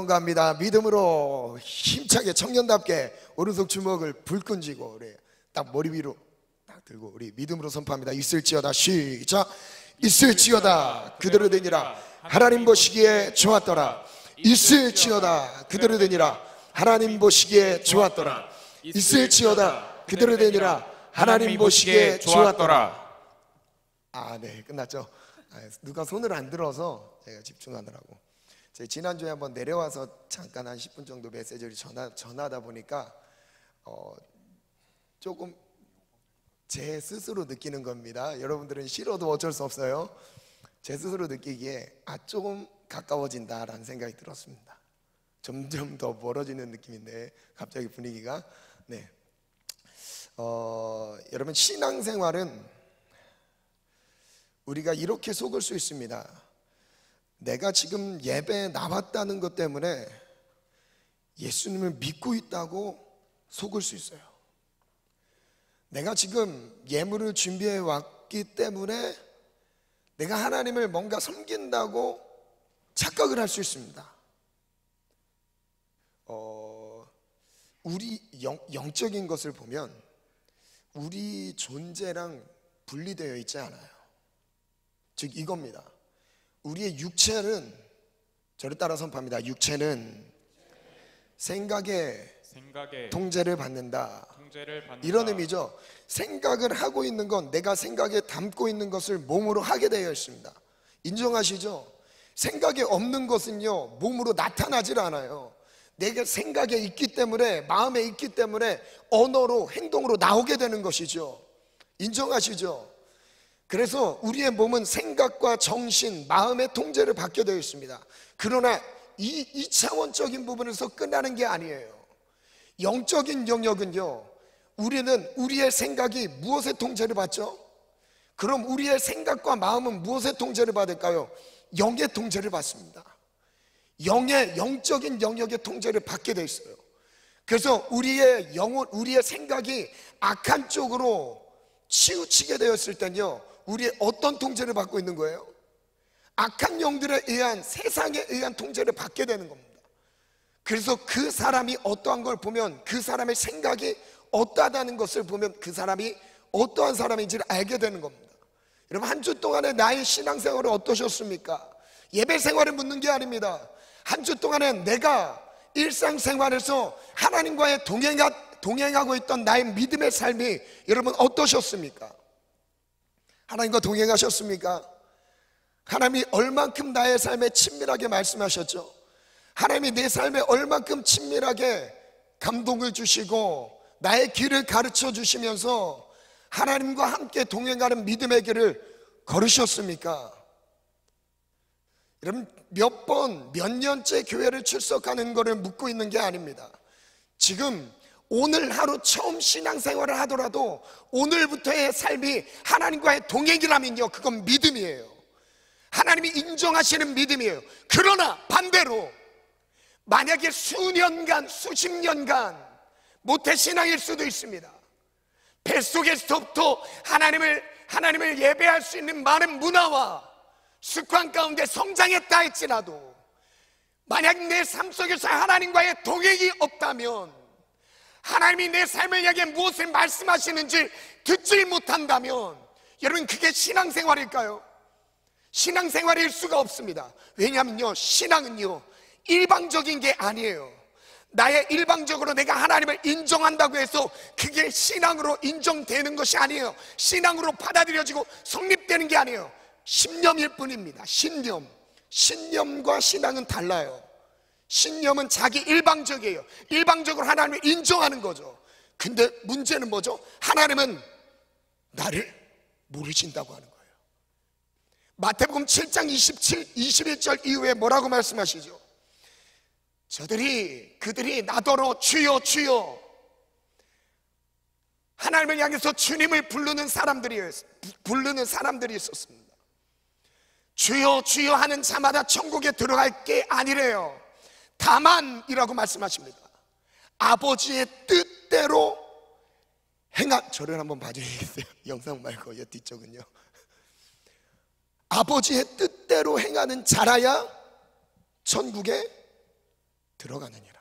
갑니다. 믿음으로 힘차게 청년답게 오른손 주먹을 불끈 쥐고 우리 딱 머리 위로 딱 들고 우리 믿음으로 선포합니다. 있을지어다. 시작. 있을지어다 그대로 되니라. 하나님 보시기에 좋았더라. 있을지어다 그대로 되니라. 하나님 보시기에 좋았더라. 있을지어다 그대로 되니라. 하나님 보시기에 좋았더라. 네, 끝났죠. 누가 손을 안 들어서 제가 집중하느라고. 제가 지난주에 한번 내려와서 잠깐 한 10분 정도 메시지를 전하다 보니까 조금 제 스스로 느끼는 겁니다. 여러분들은 싫어도 어쩔 수 없어요. 제 스스로 느끼기에 조금 가까워진다라는 생각이 들었습니다. 점점 더 멀어지는 느낌인데 갑자기 분위기가 여러분, 신앙생활은 우리가 이렇게 속을 수 있습니다. 내가 지금 예배에 나왔다는 것 때문에 예수님을 믿고 있다고 속을 수 있어요. 내가 지금 예물을 준비해 왔기 때문에 내가 하나님을 뭔가 섬긴다고 착각을 할 수 있습니다. 우리 영적인 것을 보면 우리 존재랑 분리되어 있지 않아요. 즉 이겁니다. 우리의 육체는, 저를 따라 선포합니다. 육체는 생각에 통제를 받는다. 이런 의미죠. 생각을 하고 있는 건, 내가 생각에 담고 있는 것을 몸으로 하게 되어 있습니다. 인정하시죠? 생각에 없는 것은요 몸으로 나타나질 않아요. 내가 생각에 있기 때문에, 마음에 있기 때문에 언어로, 행동으로 나오게 되는 것이죠. 인정하시죠? 그래서 우리의 몸은 생각과 정신, 마음의 통제를 받게 되어 있습니다. 그러나 이 차원적인 부분에서 끝나는 게 아니에요. 영적인 영역은요, 우리는 우리의 생각이 무엇의 통제를 받죠? 그럼 우리의 생각과 마음은 무엇의 통제를 받을까요? 영의 통제를 받습니다. 영적인 영역의 통제를 받게 되어 있어요. 그래서 우리의 영혼, 우리의 생각이 악한 쪽으로 치우치게 되었을 때는요, 우리의 어떤 통제를 받고 있는 거예요? 악한 영들에 의한, 세상에 의한 통제를 받게 되는 겁니다. 그래서 그 사람이 어떠한 걸 보면, 그 사람의 생각이 어떠하다는 것을 보면 그 사람이 어떠한 사람인지를 알게 되는 겁니다. 여러분, 한 주 동안에 나의 신앙생활은 어떠셨습니까? 예배 생활을 묻는 게 아닙니다. 한 주 동안에 내가 일상생활에서 하나님과의 동행하고 있던 나의 믿음의 삶이 여러분 어떠셨습니까? 하나님과 동행하셨습니까? 하나님이 얼만큼 나의 삶에 친밀하게 말씀하셨죠? 하나님이 내 삶에 얼만큼 친밀하게 감동을 주시고 나의 길을 가르쳐 주시면서 하나님과 함께 동행하는 믿음의 길을 걸으셨습니까? 여러분, 몇 번, 몇 년째 교회를 출석하는 것을 묻고 있는 게 아닙니다. 지금 오늘 하루 처음 신앙생활을 하더라도 오늘부터의 삶이 하나님과의 동행이라면요, 그건 믿음이에요. 하나님이 인정하시는 믿음이에요. 그러나 반대로 만약에 수년간, 수십 년간 모태신앙일 수도 있습니다. 뱃속에서부터 하나님을 예배할 수 있는 많은 문화와 습관 가운데 성장했다 할지라도 만약 내 삶 속에서 하나님과의 동행이 없다면, 하나님이 내 삶을 향해 무엇을 말씀하시는지 듣지 못한다면, 여러분, 그게 신앙생활일까요? 신앙생활일 수가 없습니다. 왜냐하면요, 신앙은요 일방적인 게 아니에요. 나의 일방적으로 내가 하나님을 인정한다고 해서 그게 신앙으로 인정되는 것이 아니에요. 신앙으로 받아들여지고 성립되는 게 아니에요. 신념일 뿐입니다. 신념과 신앙은 달라요. 신념은 자기 일방적이에요. 일방적으로 하나님을 인정하는 거죠. 근데 문제는 뭐죠? 하나님은 나를 모르신다고 하는 거예요. 마태복음 7장 21절 이후에 뭐라고 말씀하시죠? 그들이 나더러 주여 주여, 하나님을 향해서 주님을 부르는 사람들이 있었습니다. 주여 주여 하는 자마다 천국에 들어갈 게 아니래요. 다만이라고 말씀하십니다. 아버지의 뜻대로 저를 한번 봐주시겠어요? 영상 말고 이 뒤쪽은요. 아버지의 뜻대로 행하는 자라야 천국에 들어가느니라.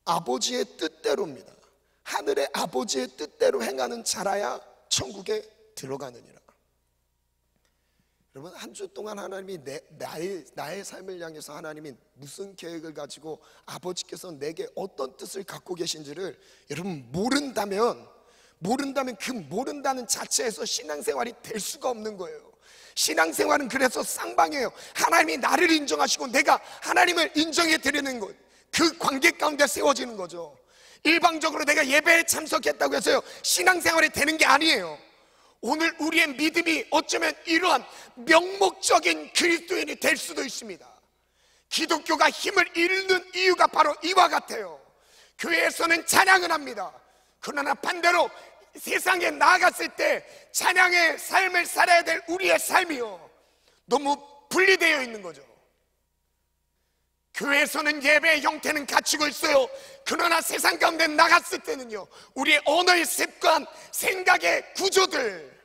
아버지의 뜻대로입니다. 하늘의 아버지의 뜻대로 행하는 자라야 천국에 들어가느니라. 여러분, 한 주 동안 하나님이 나의 삶을 향해서 하나님이 무슨 계획을 가지고 아버지께서 내게 어떤 뜻을 갖고 계신지를 여러분 모른다면 그 모른다는 자체에서 신앙생활이 될 수가 없는 거예요. 신앙생활은 그래서 쌍방이에요. 하나님이 나를 인정하시고 내가 하나님을 인정해 드리는 것, 그 관계 가운데 세워지는 거죠. 일방적으로 내가 예배에 참석했다고 해서요 신앙생활이 되는 게 아니에요. 오늘 우리의 믿음이 어쩌면 이러한 명목적인 그리스도인이 될 수도 있습니다. 기독교가 힘을 잃는 이유가 바로 이와 같아요. 교회에서는 찬양을 합니다. 그러나 반대로 세상에 나아갔을 때 찬양의 삶을 살아야 될 우리의 삶이요 너무 분리되어 있는 거죠. 교회에서는 예배의 형태는 갖추고 있어요. 그러나 세상 가운데 나갔을 때는요 우리의 언어의 습관, 생각의 구조들,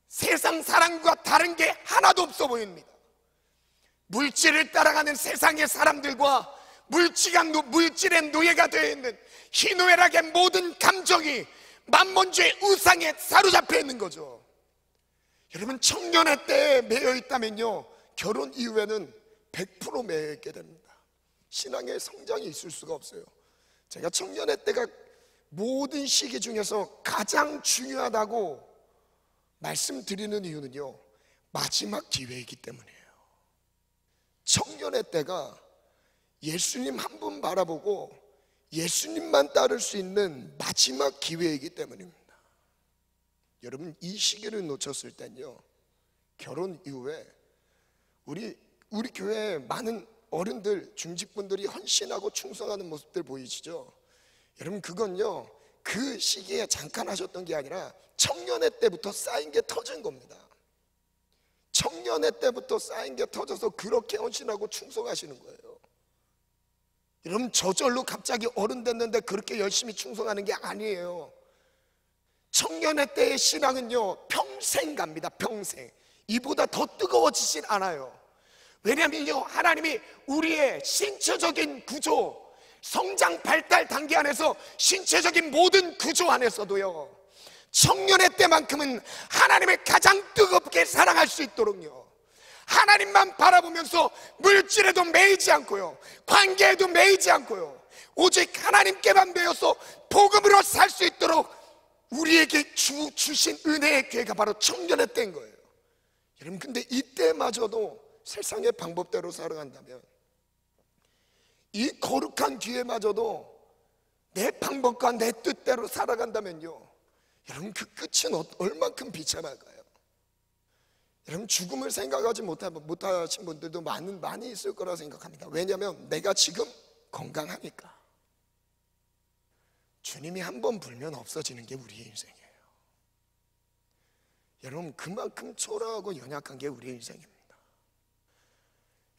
세상 사람과 다른 게 하나도 없어 보입니다. 물질을 따라가는 세상의 사람들과 물질의 노예가 되어 있는 희노애락의 모든 감정이 만몬주의 우상에 사로잡혀 있는 거죠. 여러분, 청년의 때에 매여 있다면요 결혼 이후에는 100% 매여 있게 됩니다. 신앙의 성장이 있을 수가 없어요. 제가 청년의 때가 모든 시기 중에서 가장 중요하다고 말씀드리는 이유는요 마지막 기회이기 때문이에요. 청년의 때가 예수님 한 분 바라보고 예수님만 따를 수 있는 마지막 기회이기 때문입니다. 여러분, 이 시기를 놓쳤을 땐요 결혼 이후에 우리 교회에 많은 어른들, 중직분들이 헌신하고 충성하는 모습들 보이시죠? 여러분, 그건요 그 시기에 잠깐 하셨던 게 아니라 청년의 때부터 쌓인 게 터진 겁니다. 청년의 때부터 쌓인 게 터져서 그렇게 헌신하고 충성하시는 거예요. 여러분, 저절로 갑자기 어른 됐는데 그렇게 열심히 충성하는 게 아니에요. 청년의 때의 신앙은요 평생 갑니다. 평생. 이보다 더 뜨거워지진 않아요. 왜냐면요 하나님이 우리의 신체적인 구조, 성장 발달 단계 안에서 신체적인 모든 구조 안에서도요 청년의 때만큼은 하나님을 가장 뜨겁게 사랑할 수 있도록요 하나님만 바라보면서 물질에도 매이지 않고요 관계에도 매이지 않고요 오직 하나님께만 매여서 복음으로 살 수 있도록 우리에게 주신 은혜의 기회가 바로 청년의 때인 거예요. 여러분, 근데 이때마저도 세상의 방법대로 살아간다면, 이 거룩한 기회마저도 내 방법과 내 뜻대로 살아간다면요 여러분, 그 끝은 얼만큼 비참할까요? 여러분, 죽음을 생각하지 못하신 분들도 많이 있을 거라 생각합니다. 왜냐하면 내가 지금 건강하니까. 주님이 한 번 불면 없어지는 게 우리의 인생이에요. 여러분, 그만큼 초라하고 연약한 게 우리의 인생입니다.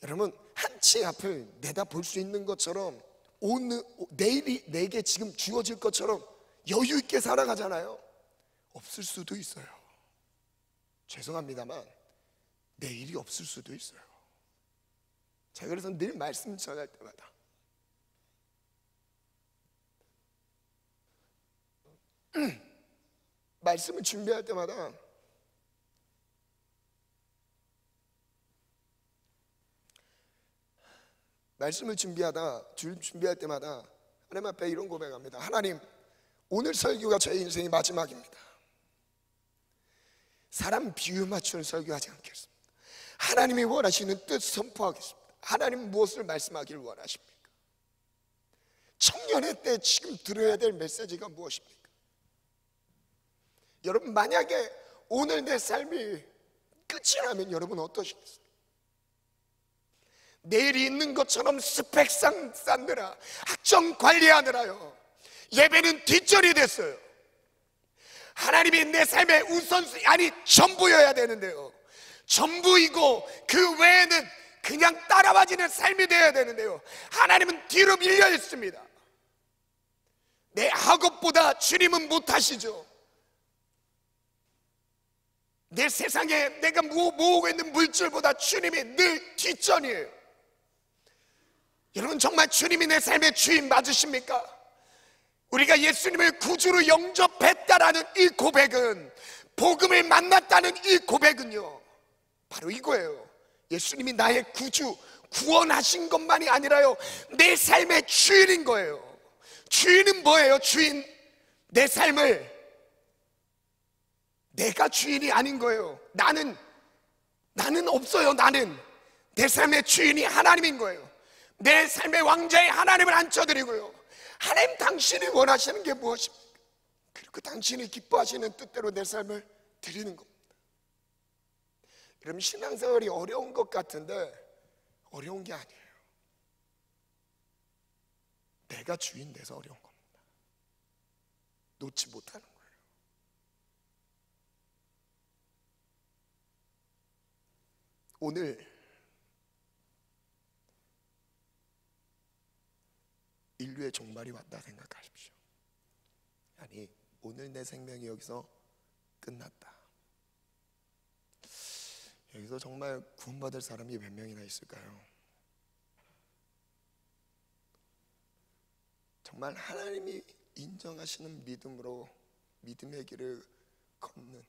여러분, 한치 앞을 내다볼 수 있는 것처럼 내일이 내게 지금 주어질 것처럼 여유 있게 살아가잖아요. 없을 수도 있어요. 죄송합니다만 내일이 없을 수도 있어요. 제가 그래서 늘 말씀 전할 때마다 말씀을 준비할 때마다 준비할 때마다 하나님 앞에 이런 고백합니다. 하나님, 오늘 설교가 제 인생의 마지막입니다. 사람 비유 맞추는 설교하지 않겠습니다. 하나님이 원하시는 뜻 선포하겠습니다. 하나님 무엇을 말씀하기를 원하십니까? 청년의 때 지금 들어야 될 메시지가 무엇입니까? 여러분, 만약에 오늘 내 삶이 끝이라면 여러분 어떠시겠어요? 내일이 있는 것처럼 스펙 쌓느라, 학점 관리하느라요 예배는 뒷전이 됐어요. 하나님이 내 삶의 우선순위, 아니 전부여야 되는데요 전부이고 그 외에는 그냥 따라와지는 삶이 되어야 되는데요 하나님은 뒤로 밀려 있습니다. 내 학업보다 주님은 못하시죠. 내 세상에 내가 모으고 있는 물질보다 주님이 늘 뒷전이에요. 여러분, 정말 주님이 내 삶의 주인 맞으십니까? 우리가 예수님을 구주로 영접했다라는 이 고백은, 복음을 만났다는 이 고백은요, 바로 이거예요. 예수님이 나의 구주, 구원하신 것만이 아니라요, 내 삶의 주인인 거예요. 주인은 뭐예요? 주인, 내 삶을, 내가 주인이 아닌 거예요. 나는 없어요. 나는 내 삶의 주인이 하나님인 거예요. 내 삶의 왕자의 하나님을 앉혀드리고요, 하나님, 당신이 원하시는 게 무엇입니까? 그리고 당신이 기뻐하시는 뜻대로 내 삶을 드리는 겁니다. 여러분, 신앙생활이 어려운 것 같은데 어려운 게 아니에요. 내가 주인 돼서 어려운 겁니다. 놓지 못하는 거예요. 오늘 인류의 종말이 왔다 생각하십시오. 아니, 오늘 내 생명이 여기서 끝났다. 여기서 정말 구원받을 사람이 몇 명이나 있을까요? 정말 하나님이 인정하시는 믿음으로 믿음의 길을 걷는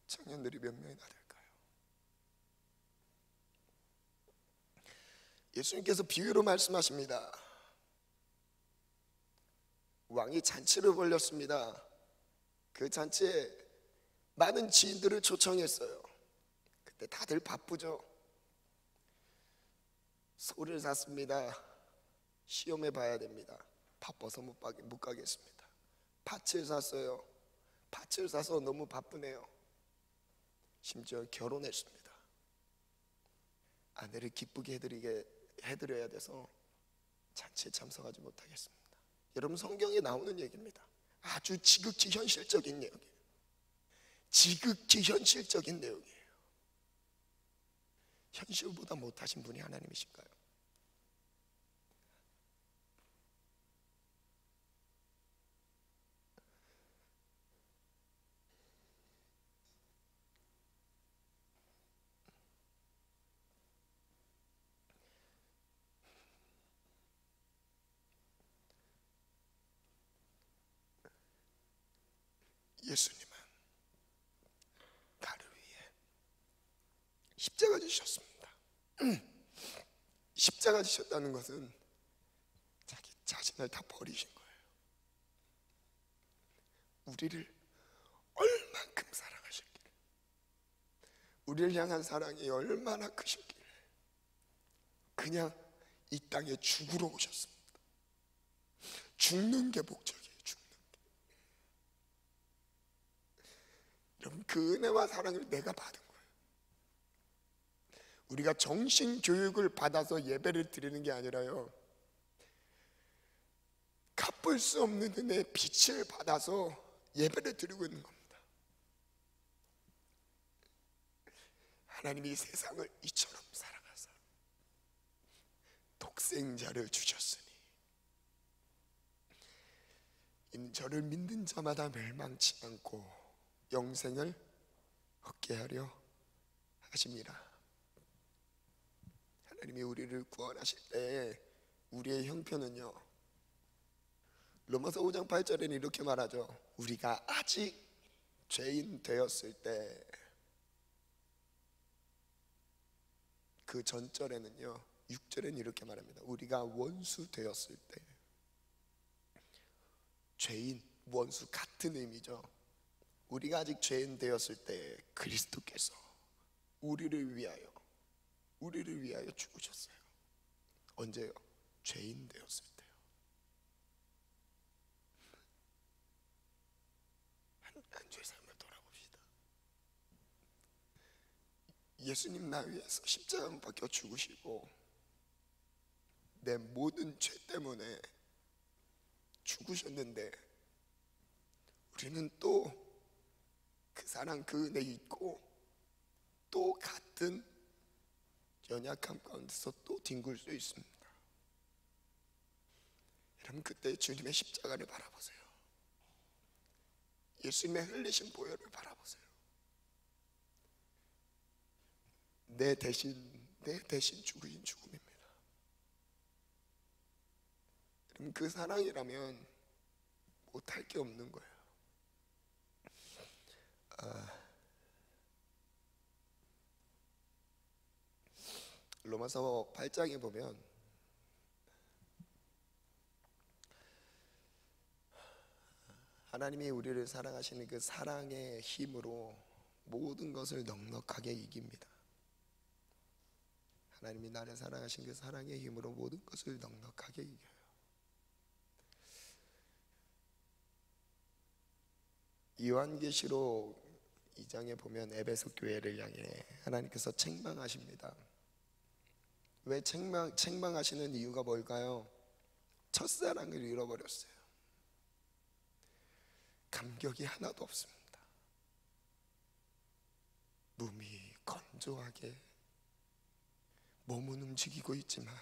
청년들이 몇 명이나 될까요? 예수님께서 비유로 말씀하십니다. 왕이 잔치를 벌렸습니다. 그 잔치에 많은 지인들을 초청했어요. 그때 다들 바쁘죠. 소를 샀습니다. 시험해 봐야 됩니다. 바빠서 못 가겠습니다. 밭을 샀어요. 밭을 사서 너무 바쁘네요. 심지어 결혼했습니다. 아내를 기쁘게 해드려야 돼서 잔치에 참석하지 못하겠습니다. 여러분, 성경에 나오는 얘기입니다. 아주 지극히 현실적인 내용이에요. 지극히 현실적인 내용이에요. 현실보다 못하신 분이 하나님이실까요? 예수님은 나를 위해 십자가 지셨습니다. 십자가 지셨다는 것은 자기 자신을 다 버리신 거예요. 우리를 얼만큼 사랑하셨기를, 우리를 향한 사랑이 얼마나 크셨기를 그냥 이 땅에 죽으러 오셨습니다. 죽는 게 목적이에요. 여러분, 그 은혜와 사랑을 내가 받은 거예요. 우리가 정신교육을 받아서 예배를 드리는 게 아니라요, 갚을 수 없는 은혜의 빛을 받아서 예배를 드리고 있는 겁니다. 하나님이 세상을 이처럼 사랑하사 독생자를 주셨으니 이는 저를 믿는 자마다 멸망치 않고 영생을 얻게 하려 하십니다. 하나님이 우리를 구원하실 때 우리의 형편은요, 로마서 5장 8절에는 이렇게 말하죠. 우리가 아직 죄인 되었을 때, 그 전절에는요, 6절에는 이렇게 말합니다. 우리가 원수 되었을 때. 죄인, 원수 같은 의미죠. 우리가 아직 죄인 되었을 때 그리스도께서 우리를 위하여 죽으셨어요. 언제요? 죄인 되었을 때요. 한 주의 삶을 돌아봅시다. 예수님 나 위해서 십자가 못 박혀 죽으시고 내 모든 죄 때문에 죽으셨는데, 우리는 또 그 사랑, 그 은혜 잊고 또 같은 연약함 가운데서 또 뒹굴 수 있습니다. 여러분, 그때 주님의 십자가를 바라보세요. 예수님의 흘리신 보혈을 바라보세요. 내 대신 죽으신 죽음입니다. 그럼 그 사랑이라면 못할 게 없는 거예요. 로마서 8장에 보면 하나님이 우리를 사랑하시는 그 사랑의 힘으로 모든 것을 넉넉하게 이깁니다. 하나님이 나를 사랑하신 그 사랑의 힘으로 모든 것을 넉넉하게 이겨요. 요한계시록 2장에 보면 에베소 교회를 향해 하나님께서 책망하십니다. 왜 책망하시는 이유가 뭘까요? 첫사랑을 잃어버렸어요. 감격이 하나도 없습니다. 몸이 건조하게 몸은 움직이고 있지만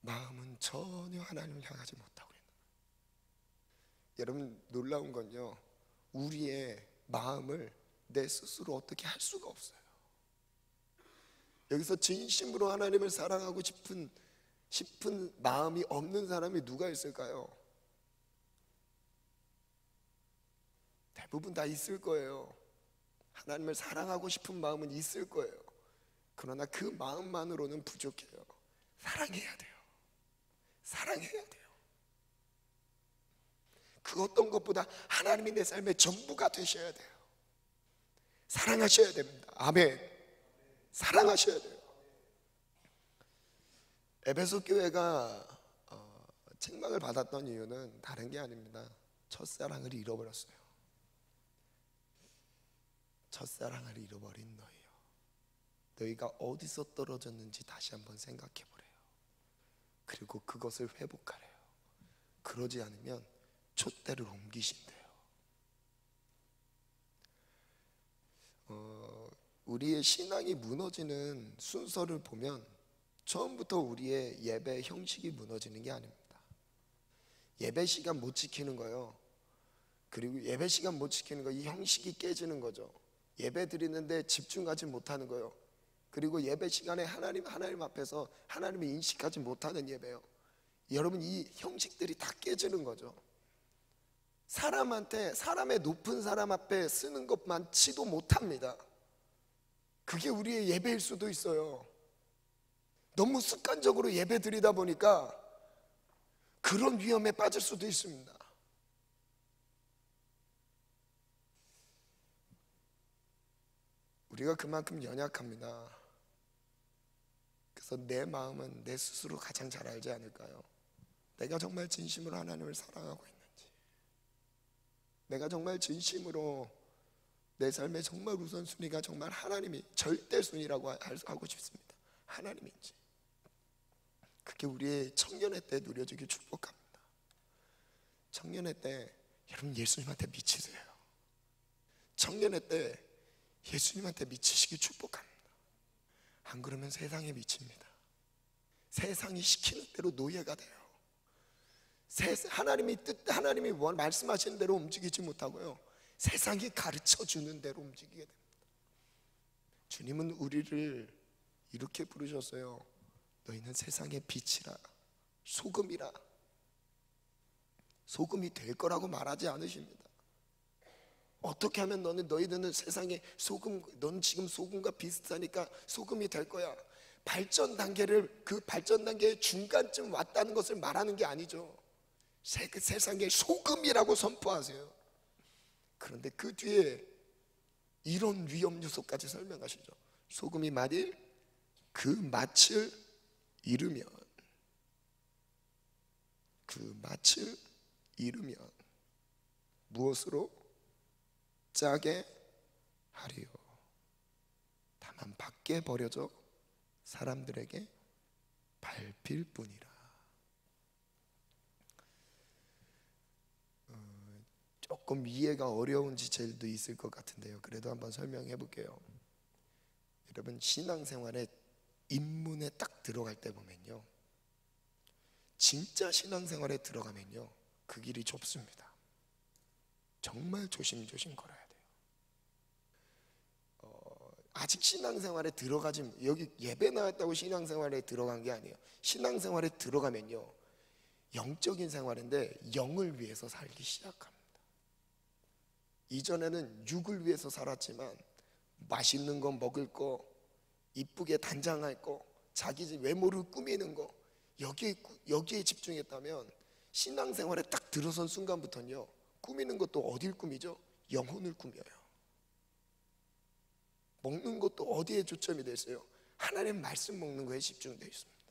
마음은 전혀 하나님을 향하지 못하고 있는 거예요. 여러분, 놀라운 건요, 우리의 마음을 내 스스로 어떻게 할 수가 없어요. 여기서 진심으로 하나님을 사랑하고 싶은 마음이 없는 사람이 누가 있을까요? 대부분 다 있을 거예요. 하나님을 사랑하고 싶은 마음은 있을 거예요. 그러나 그 마음만으로는 부족해요. 사랑해야 돼요. 사랑해야 돼요. 그 어떤 것보다 하나님이 내 삶의 전부가 되셔야 돼요. 사랑하셔야 됩니다. 아멘. 사랑하셔야 돼요. 에베소 교회가 책망을 받았던 이유는 다른 게 아닙니다. 첫사랑을 잃어버렸어요. 첫사랑을 잃어버린 너희가 어디서 떨어졌는지 다시 한번 생각해 보래요. 그리고 그것을 회복하래요. 그러지 않으면 촛대를 옮기신대요. 우리의 신앙이 무너지는 순서를 보면 처음부터 우리의 예배 형식이 무너지는 게 아닙니다. 예배 시간 못 지키는 거요. 그리고 예배 시간 못 지키는 거, 이 형식이 깨지는 거죠. 예배 드리는데 집중하지 못하는 거요. 그리고 예배 시간에 하나님 앞에서 하나님을 인식하지 못하는 예배요. 여러분, 이 형식들이 다 깨지는 거죠. 사람의 높은 사람 앞에 쓰는 것만 치도 못합니다. 그게 우리의 예배일 수도 있어요. 너무 습관적으로 예배 드리다 보니까 그런 위험에 빠질 수도 있습니다. 우리가 그만큼 연약합니다. 그래서 내 마음은 내 스스로 가장 잘 알지 않을까요? 내가 정말 진심으로 하나님을 사랑하고 있는지, 내가 정말 진심으로 내 삶의 정말 우선순위가 정말 하나님이 절대순위라고 하고 싶습니다. 하나님인지. 그게 우리의 청년의 때 누려지길 축복합니다. 청년의 때 여러분 예수님한테 미치세요. 청년의 때 예수님한테 미치시길 축복합니다. 안 그러면 세상에 미칩니다. 세상이 시키는 대로 노예가 돼요. 하나님이 말씀하시는 대로 움직이지 못하고요, 세상이 가르쳐주는 대로 움직이게 됩니다. 주님은 우리를 이렇게 부르셨어요. 너희는 세상의 빛이라, 소금이라. 소금이 될 거라고 말하지 않으십니다. 어떻게 하면 너희들은 세상의 소금, 넌 지금 소금과 비슷하니까 소금이 될 거야. 그 발전 단계의 중간쯤 왔다는 것을 말하는 게 아니죠. 세상의 소금이라고 선포하세요. 그런데 그 뒤에 이런 위험 요소까지 설명하시죠. 소금이 만일 그 맛을 잃으면 무엇으로 짜게 하리요. 다만 밖에 버려져 사람들에게 밟힐 뿐이라. 조금 이해가 어려운 지체들도 있을 것 같은데요, 그래도 한번 설명해 볼게요. 여러분, 신앙생활에 입문에 딱 들어갈 때 보면요, 진짜 신앙생활에 들어가면요, 그 길이 좁습니다. 정말 조심조심 걸어야 돼요. 아직 신앙생활에 들어가지, 여기 예배 나왔다고 신앙생활에 들어간 게 아니에요. 신앙생활에 들어가면요, 영적인 생활인데 영을 위해서 살기 시작합니다. 이전에는 육을 위해서 살았지만 맛있는 거 먹을 거, 이쁘게 단장할 거, 자기 외모를 꾸미는 거, 여기에 집중했다면 신앙생활에 딱 들어선 순간부터는요, 꾸미는 것도 어딜 꾸미죠? 영혼을 꾸며요. 먹는 것도 어디에 초점이 되어 있어요? 하나님의 말씀 먹는 거에 집중되어 있습니다.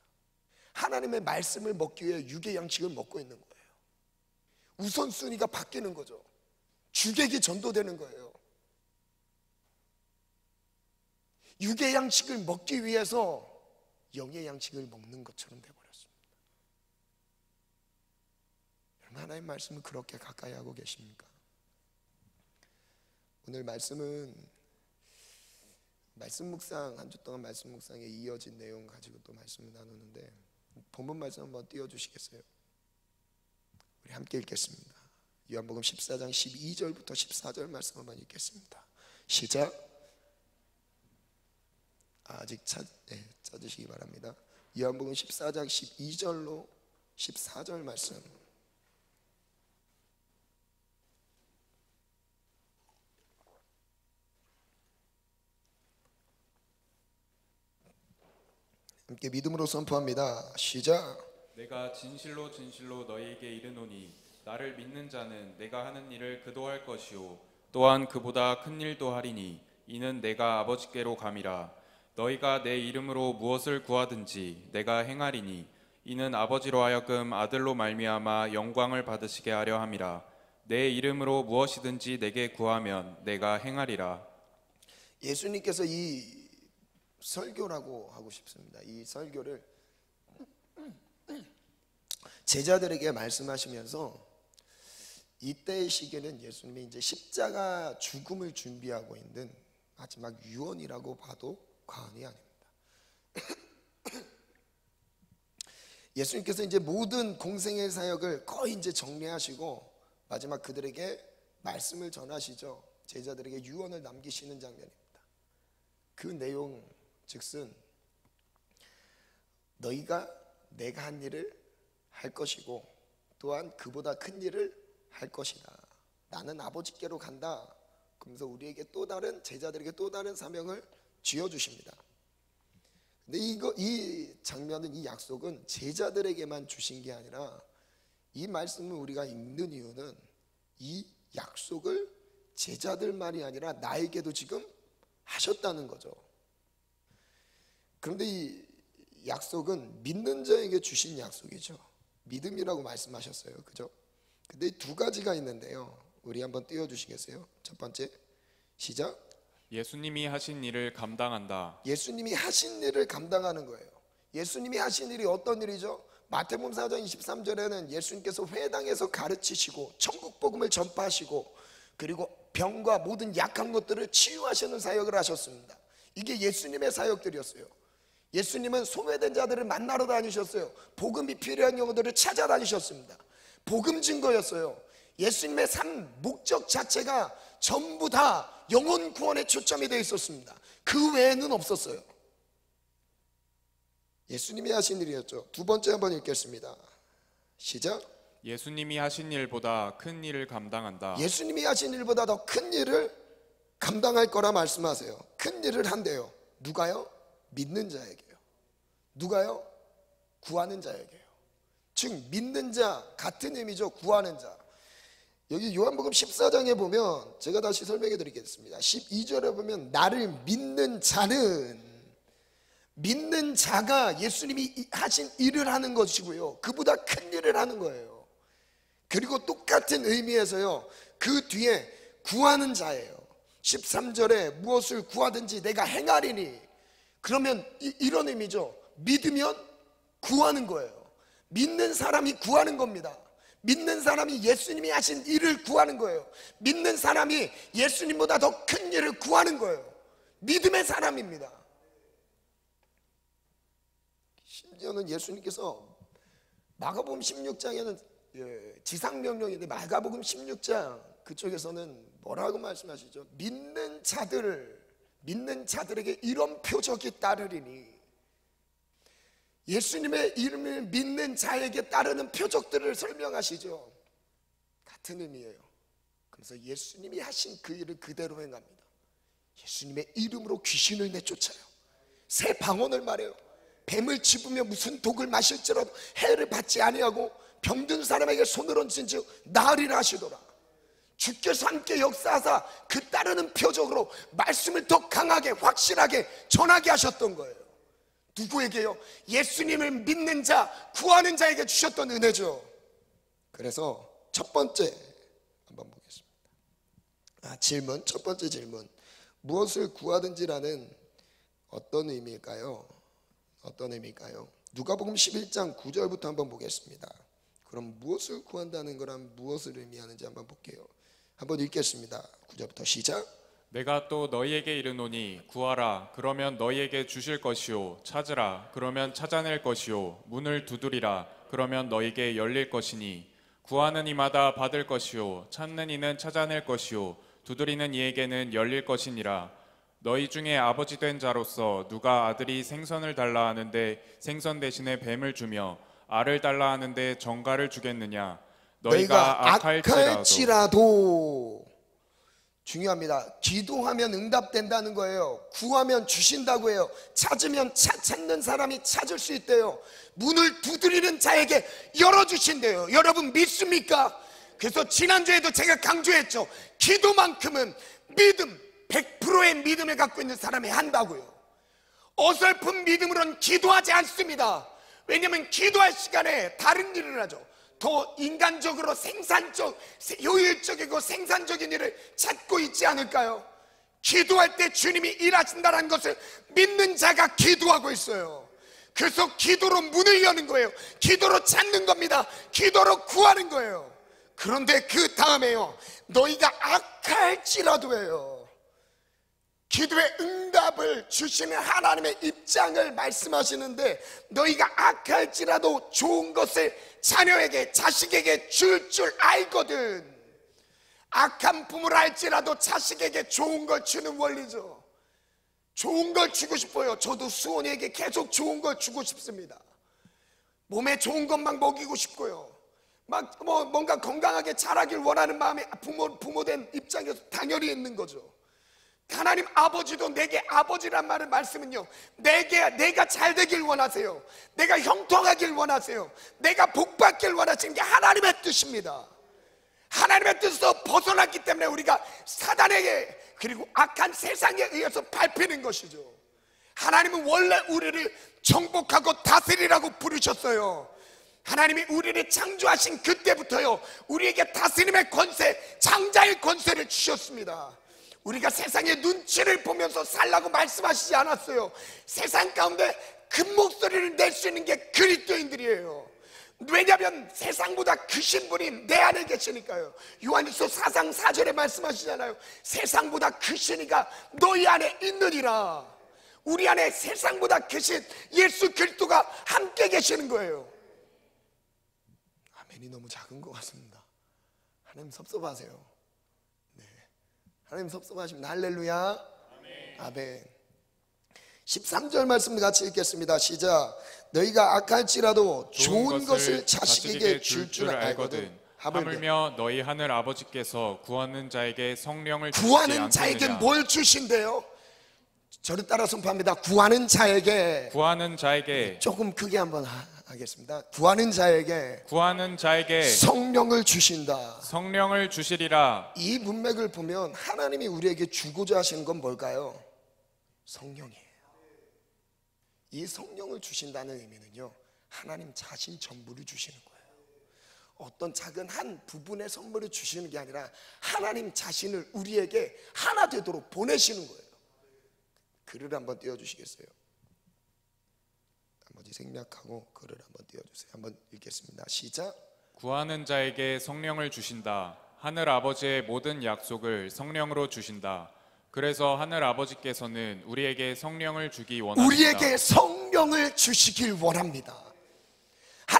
하나님의 말씀을 먹기 위해 육의 양식을 먹고 있는 거예요. 우선순위가 바뀌는 거죠. 주객이 전도되는 거예요. 육의 양식을 먹기 위해서 영의 양식을 먹는 것처럼 되어버렸습니다. 여러분, 하나님의 말씀을 그렇게 가까이 하고 계십니까? 오늘 말씀은 말씀 묵상, 한 주 동안 말씀 묵상에 이어진 내용 가지고 또 말씀을 나누는데, 본문 말씀 한번 띄워주시겠어요? 우리 함께 읽겠습니다. 요한복음 14장 12절부터 14절 말씀 한번 읽겠습니다. 시작. 아직 찾으시기 바랍니다. 요한복음 14장 12절로 14절 말씀. 함께 믿음으로 선포합니다. 시작. 내가 진실로 진실로 너희에게 이르노니 나를 믿는 자는 내가 하는 일을 그도 할 것이요 또한 그보다 큰 일도 하리니 이는 내가 아버지께로 감이라. 너희가 내 이름으로 무엇을 구하든지 내가 행하리니 이는 아버지로 하여금 아들로 말미암아 영광을 받으시게 하려 함이라. 내 이름으로 무엇이든지 내게 구하면 내가 행하리라. 예수님께서 이 설교라고 하고 싶습니다. 이 설교를 제자들에게 말씀하시면서 이때의 시기는 예수님이 이제 십자가 죽음을 준비하고 있는 마지막 유언이라고 봐도 과언이 아닙니다. 예수님께서 이제 모든 공생의 사역을 거의 이제 정리하시고 마지막 그들에게 말씀을 전하시죠. 제자들에게 유언을 남기시는 장면입니다. 그 내용 즉슨 너희가 내가 한 일을 할 것이고 또한 그보다 큰 일을 할 것이다. 나는 아버지께로 간다. 그러면서 우리에게 또 다른, 제자들에게 또 다른 사명을 쥐어주십니다. 근데 이 장면은, 이 약속은 제자들에게만 주신 게 아니라 이 말씀을 우리가 읽는 이유는 이 약속을 제자들만이 아니라 나에게도 지금 하셨다는 거죠. 그런데 이 약속은 믿는 자에게 주신 약속이죠. 믿음이라고 말씀하셨어요. 그죠? 근데 두 가지가 있는데요. 우리 한번 띄워주시겠어요? 첫 번째, 시작. 예수님이 하신 일을 감당한다. 예수님이 하신 일을 감당하는 거예요. 예수님이 하신 일이 어떤 일이죠? 마태복음 4장 23절에는 예수님께서 회당에서 가르치시고 천국 복음을 전파하시고 그리고 병과 모든 약한 것들을 치유하시는 사역을 하셨습니다. 이게 예수님의 사역들이었어요. 예수님은 소외된 자들을 만나러 다니셨어요. 복음이 필요한 영혼들을 찾아다니셨습니다. 복음 증거였어요. 예수님의 삶 목적 자체가 전부 다 영혼 구원에 초점이 되어 있었습니다. 그 외에는 없었어요. 예수님이 하신 일이었죠. 두 번째 한번 읽겠습니다. 시작. 예수님이 하신 일보다 큰 일을 감당한다. 예수님이 하신 일보다 더 큰 일을 감당할 거라 말씀하세요. 큰 일을 한대요. 누가요? 믿는 자에게요. 누가요? 구하는 자에게요. 즉 믿는 자 같은 의미죠. 구하는 자. 여기 요한복음 14장에 보면 제가 다시 설명해 드리겠습니다. 12절에 보면 나를 믿는 자는, 믿는 자가 예수님이 하신 일을 하는 것이고요, 그보다 큰 일을 하는 거예요. 그리고 똑같은 의미에서요, 그 뒤에 구하는 자예요. 13절에 무엇을 구하든지 내가 행하리니, 그러면 이런 의미죠. 믿으면 구하는 거예요. 믿는 사람이 구하는 겁니다. 믿는 사람이 예수님이 하신 일을 구하는 거예요. 믿는 사람이 예수님보다 더 큰 일을 구하는 거예요. 믿음의 사람입니다. 심지어는 예수님께서 마가복음 16장에는 지상명령인데 마가복음 16장 그쪽에서는 뭐라고 말씀하시죠? 믿는 자들을 믿는 자들에게 이런 표적이 따르리니, 예수님의 이름을 믿는 자에게 따르는 표적들을 설명하시죠. 같은 의미예요. 그래서 예수님이 하신 그 일을 그대로 행합니다. 예수님의 이름으로 귀신을 내쫓아요. 새 방언을 말해요. 뱀을 집으며 무슨 독을 마실지라도 해를 받지 아니하고 병든 사람에게 손을 얹은 즉 나으리라 하시더라. 주께서 함께 역사하사 그 따르는 표적으로 말씀을 더 강하게 확실하게 전하게 하셨던 거예요. 누구에게요? 예수님을 믿는 자, 구하는 자에게 주셨던 은혜죠. 그래서 첫 번째 한번 보겠습니다. 질문, 첫 번째 질문, 무엇을 구하든지라는 어떤 의미일까요? 어떤 의미일까요? 누가복음 11장 9절부터 한번 보겠습니다. 그럼 무엇을 구한다는 거란 무엇을 의미하는지 한번 볼게요. 한번 읽겠습니다. 9절부터 시작. 내가 또 너희에게 이르노니 구하라 그러면 너희에게 주실 것이요 찾으라 그러면 찾아낼 것이요 문을 두드리라 그러면 너희에게 열릴 것이니 구하는 이마다 받을 것이요 찾는 이는 찾아낼 것이요 두드리는 이에게는 열릴 것이니라. 너희 중에 아버지 된 자로서 누가 아들이 생선을 달라 하는데 생선 대신에 뱀을 주며 알을 달라 하는데 정갈을 주겠느냐. 너희가 악할지라도. 중요합니다. 기도하면 응답된다는 거예요. 구하면 주신다고 해요. 찾으면 찾는 사람이 찾을 수 있대요. 문을 두드리는 자에게 열어주신대요. 여러분 믿습니까? 그래서 지난주에도 제가 강조했죠. 기도만큼은 믿음, 100%의 믿음을 갖고 있는 사람이 한다고요. 어설픈 믿음으로는 기도하지 않습니다. 왜냐하면 기도할 시간에 다른 일을 하죠. 더 인간적으로 생산적, 효율적이고 생산적인 일을 찾고 있지 않을까요? 기도할 때 주님이 일하신다는 것을 믿는 자가 기도하고 있어요. 그래서 기도로 문을 여는 거예요. 기도로 찾는 겁니다. 기도로 구하는 거예요. 그런데 그 다음에요, 너희가 악할지라도예요. 기도의 응답을 주시는 하나님의 입장을 말씀하시는데, 너희가 악할지라도 좋은 것을 자녀에게, 자식에게 줄 알거든. 악한 부모를 할지라도 자식에게 좋은 걸 주는 원리죠. 좋은 걸 주고 싶어요. 저도 수원이에게 계속 좋은 걸 주고 싶습니다. 몸에 좋은 것만 먹이고 싶고요. 뭔가 건강하게 자라길 원하는 마음이 부모된 입장에서 당연히 있는 거죠. 하나님 아버지도 내게 아버지란 말씀은요, 내가 잘 되길 원하세요. 내가 형통하길 원하세요. 내가 복받길 원하시는 게 하나님의 뜻입니다. 하나님의 뜻에서 벗어났기 때문에 우리가 사단에게, 그리고 악한 세상에 의해서 밟히는 것이죠. 하나님은 원래 우리를 정복하고 다스리라고 부르셨어요. 하나님이 우리를 창조하신 그때부터요, 우리에게 다스림의 권세, 장자의 권세를 주셨습니다. 우리가 세상의 눈치를 보면서 살라고 말씀하시지 않았어요. 세상 가운데 큰 목소리를 낼 수 있는 게 그리스도인들이에요. 왜냐하면 세상보다 크신 분이 내 안에 계시니까요. 요한일서 4장 4절에 말씀하시잖아요. 세상보다 크신 이가 너희 안에 있느니라. 우리 안에 세상보다 크신 예수 그리스도가 함께 계시는 거예요. 아멘이 너무 작은 것 같습니다. 하나님 섭섭하세요. 하나님 섭섭하십니다. 할렐루야. 아멘. 13절 말씀 같이 읽겠습니다. 시작. 너희가 악할지라도 좋은 것을 자식에게 줄 알거든. 하물며 너희 하늘 아버지께서 구하는 자에게 성령을 주시지 구하는 않느냐. 자에게 뭘 주신대요? 저를 따라 선포합니다. 구하는 자에게 조금 크게 한번 하겠습니다. 구하는 자에게 성령을 주신다. 성령을 주시리라. 이 문맥을 보면 하나님이 우리에게 주고자 하시는 건 뭘까요? 성령이에요. 이 성령을 주신다는 의미는요, 하나님 자신 전부를 주시는 거예요. 어떤 작은 한 부분의 선물을 주시는 게 아니라 하나님 자신을 우리에게 하나 되도록 보내시는 거예요. 글을 한번 띄워주시겠어요? 나머지 생략하고 글을 한번 띄워주세요. 한번 읽겠습니다. 시작. 구하는 자에게 성령을 주신다. 하늘 아버지의 모든 약속을 성령으로 주신다. 그래서 하늘 아버지께서는 우리에게 성령을 주기 원합니다. 우리에게 성령을 주시길 원합니다.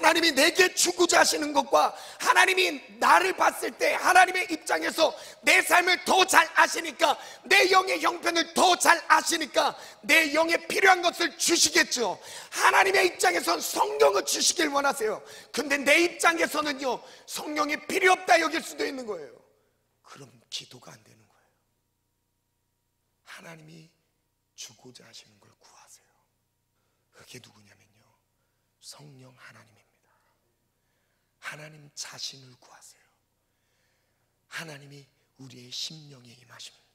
하나님이 내게 주고자 하시는 것과 하나님이 나를 봤을 때 하나님의 입장에서 내 삶을 더 잘 아시니까, 내 영의 형편을 더 잘 아시니까 내 영에 필요한 것을 주시겠죠. 하나님의 입장에선 성령을 주시길 원하세요. 근데 내 입장에서는요, 성령이 필요 없다 여길 수도 있는 거예요. 그럼 기도가 안 되는 거예요. 하나님이 주고자 하시는 걸 구하세요. 그게 누구냐면요, 성령 하나님입니다. 하나님 자신을 구하세요. 하나님이 우리의 심령에 임하십니다.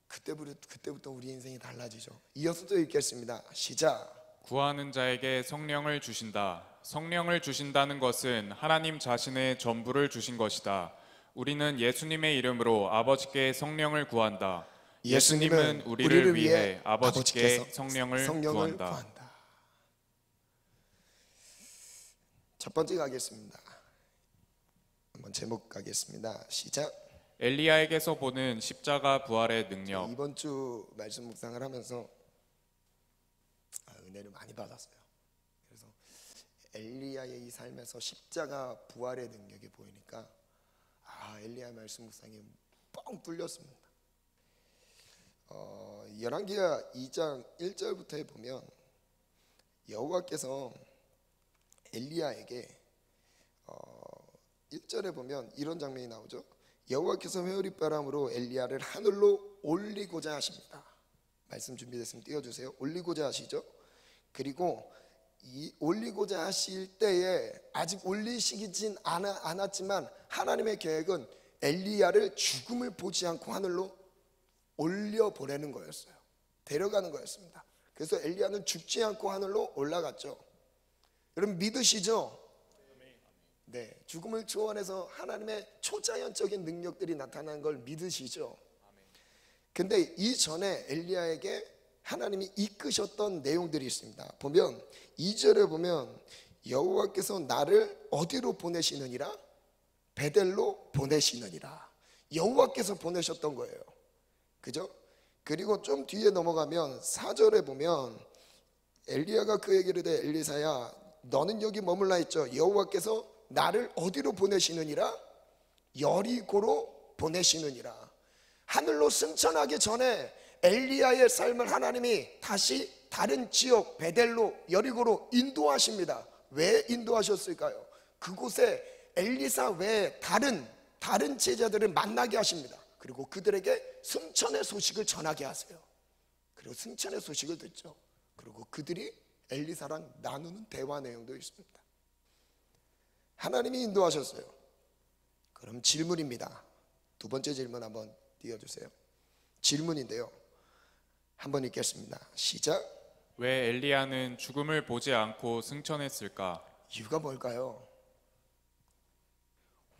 그때부터 우리 인생이 달라지죠. 이어서 또 읽겠습니다. 시작. 구하는 자에게 성령을 주신다. 성령을 주신다는 것은 하나님 자신의 전부를 주신 것이다. 우리는 예수님의 이름으로 아버지께 성령을 구한다. 예수님은 우리를 위해 아버지께 성령을 구한다. 첫 번째 가겠습니다. 한번 제목 가겠습니다. 시작. 엘리야에게서 보는 십자가 부활의 능력. 이번 주 말씀 묵상을 하면서 은혜를 많이 받았어요. 그래서 엘리야의 이 삶에서 십자가 부활의 능력이 보이니까 엘리야 말씀 묵상이 뻥 뚫렸습니다. 열왕기하 2장 1절부터에 보면 여호와께서 엘리야에게 1절에 보면 이런 장면이 나오죠. 여호와께서 회오리바람으로 엘리야를 하늘로 올리고자 하십니다. 말씀 준비됐으면 띄워주세요. 올리고자 하시죠. 그리고 이 올리고자 하실 때에 아직 올리시진 않았지만 하나님의 계획은 엘리야를 죽음을 보지 않고 하늘로 올려보내는 거였어요. 데려가는 거였습니다. 그래서 엘리야는 죽지 않고 하늘로 올라갔죠. 여러분 믿으시죠? 네, 죽음을 초월해서 하나님의 초자연적인 능력들이 나타나는 걸 믿으시죠? 근데 이전에 엘리야에게 하나님이 이끄셨던 내용들이 있습니다. 보면 2절에 보면 여호와께서 나를 어디로 보내시느니라? 베델로 보내시느니라. 여호와께서 보내셨던 거예요. 그죠? 그리고 좀 뒤에 넘어가면 4절에 보면 엘리야가 그에게 이르되 엘리사야 너는 여기 머물라 했죠. 여호와께서 나를 어디로 보내시느니라? 여리고로 보내시느니라. 하늘로 승천하기 전에 엘리야의 삶을 하나님이 다시 다른 지역 베델로 여리고로 인도하십니다. 왜 인도하셨을까요? 그곳에 엘리사 외에 다른 제자들을 만나게 하십니다. 그리고 그들에게 승천의 소식을 전하게 하세요. 그리고 승천의 소식을 듣죠. 그리고 그들이 엘리사랑 나누는 대화 내용도 있습니다. 하나님이 인도하셨어요. 그럼 질문입니다. 두 번째 질문 한번 띄워주세요. 질문인데요, 한번 읽겠습니다. 시작. 왜 엘리야는 죽음을 보지 않고 승천했을까? 이유가 뭘까요?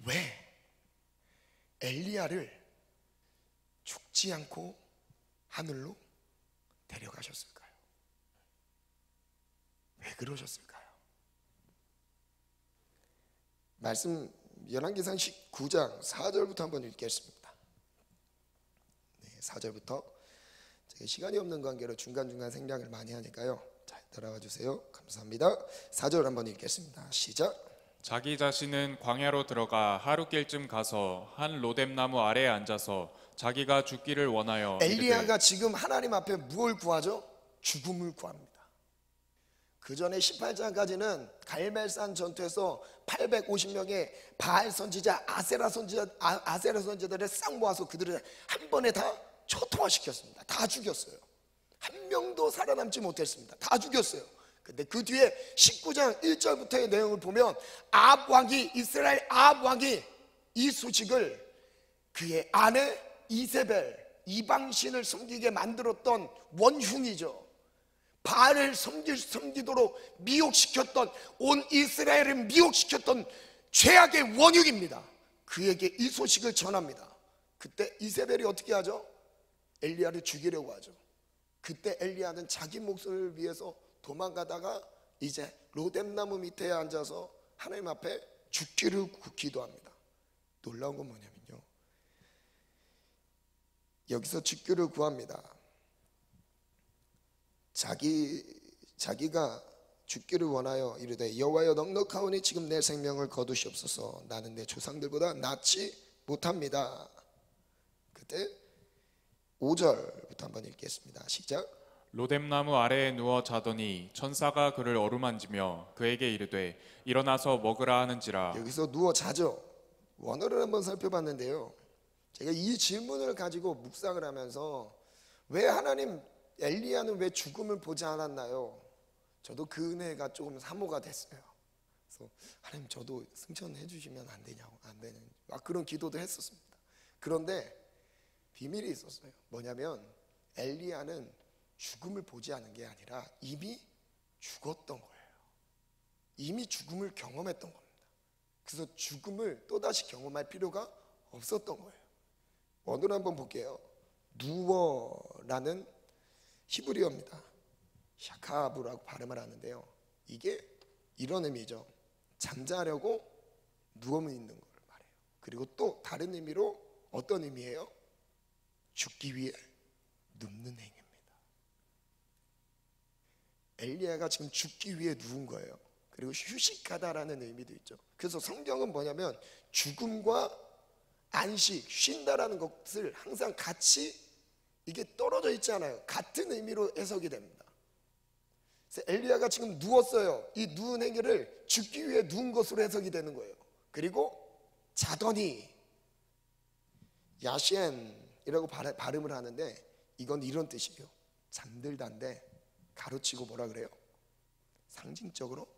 왜 엘리야를 죽지 않고 하늘로 데려가셨을까요? 왜 그러셨을까요? 말씀 열왕기상 19장 4절부터 한번 읽겠습니다. 네, 4절부터 제가 시간이 없는 관계로 중간중간 생략을 많이 하니까요, 잘 따라와 주세요. 감사합니다. 4절 한번 읽겠습니다. 시작. 자기 자신은 광야로 들어가 하루길쯤 가서 한 로뎀나무 아래에 앉아서 자기가 죽기를 원하여 엘리야가 지금 하나님 앞에 무엇을 구하죠? 죽음을 구합니다. 그 전에 18장까지는 갈멜산 전투에서 850명의 바알 선지자, 아세라 선지자들을 싹 모아서 그들을 한 번에 다 초토화시켰습니다. 다 죽였어요. 한 명도 살아남지 못했습니다. 다 죽였어요. 근데 그 뒤에 19장 1절부터의 내용을 보면 이스라엘 아합 왕이 이 소식을 그의 아내 이세벨, 이방신을 섬기게 만들었던 원흉이죠. 바알을 섬기도록 미혹시켰던, 온 이스라엘을 미혹시켰던 죄악의 원흉입니다. 그에게 이 소식을 전합니다. 그때 이세벨이 어떻게 하죠? 엘리야를 죽이려고 하죠. 그때 엘리야는 자기 목숨을 위해서 도망가다가 이제 로뎀나무 밑에 앉아서 하나님 앞에 죽기를 기도합니다. 놀라운 건 뭐냐면요, 여기서 죽기를 구합니다. 자기가 죽기를 원하여 이르되 여호와여 넉넉하오니 지금 내 생명을 거두시옵소서. 나는 내 조상들보다 낫지 못합니다. 그때 5절부터 한번 읽겠습니다. 시작. 로뎀나무 아래에 누워 자더니 천사가 그를 어루만지며 그에게 이르되 일어나서 먹으라 하는지라. 여기서 누워 자죠. 원어를 한번 살펴봤는데요, 제가 이 질문을 가지고 묵상을 하면서 왜 하나님 엘리야는 왜 죽음을 보지 않았나요? 저도 그 은혜가 조금 사모가 됐어요. 그래서 하나님 저도 승천해 주시면 안 되냐고, 안 되는 막 그런 기도도 했었습니다. 그런데 비밀이 있었어요. 뭐냐면 엘리야는 죽음을 보지 않은 게 아니라 이미 죽었던 거예요. 이미 죽음을 경험했던 겁니다. 그래서 죽음을 또다시 경험할 필요가 없었던 거예요. 원어를 한번 볼게요. 누워라는 히브리어입니다. 샤카브라고 발음을 하는데요, 이게 이런 의미죠. 잠자려고 누워 있는 걸 말해요. 그리고 또 다른 의미로 어떤 의미예요? 죽기 위해 눕는 행위입니다. 엘리야가 지금 죽기 위해 누운 거예요. 그리고 휴식하다라는 의미도 있죠. 그래서 성경은 뭐냐면 죽음과 안식, 쉰다라는 것을 항상 같이 이게 떨어져 있지 않아요. 같은 의미로 해석이 됩니다. 그래서 엘리야가 지금 누웠어요. 이 누운 행위를 죽기 위해 누운 것으로 해석이 되는 거예요. 그리고 자더니, 야셴이라고 발음을 하는데 이건 이런 뜻이에요. 잠들다인데 가로치고 뭐라 그래요? 상징적으로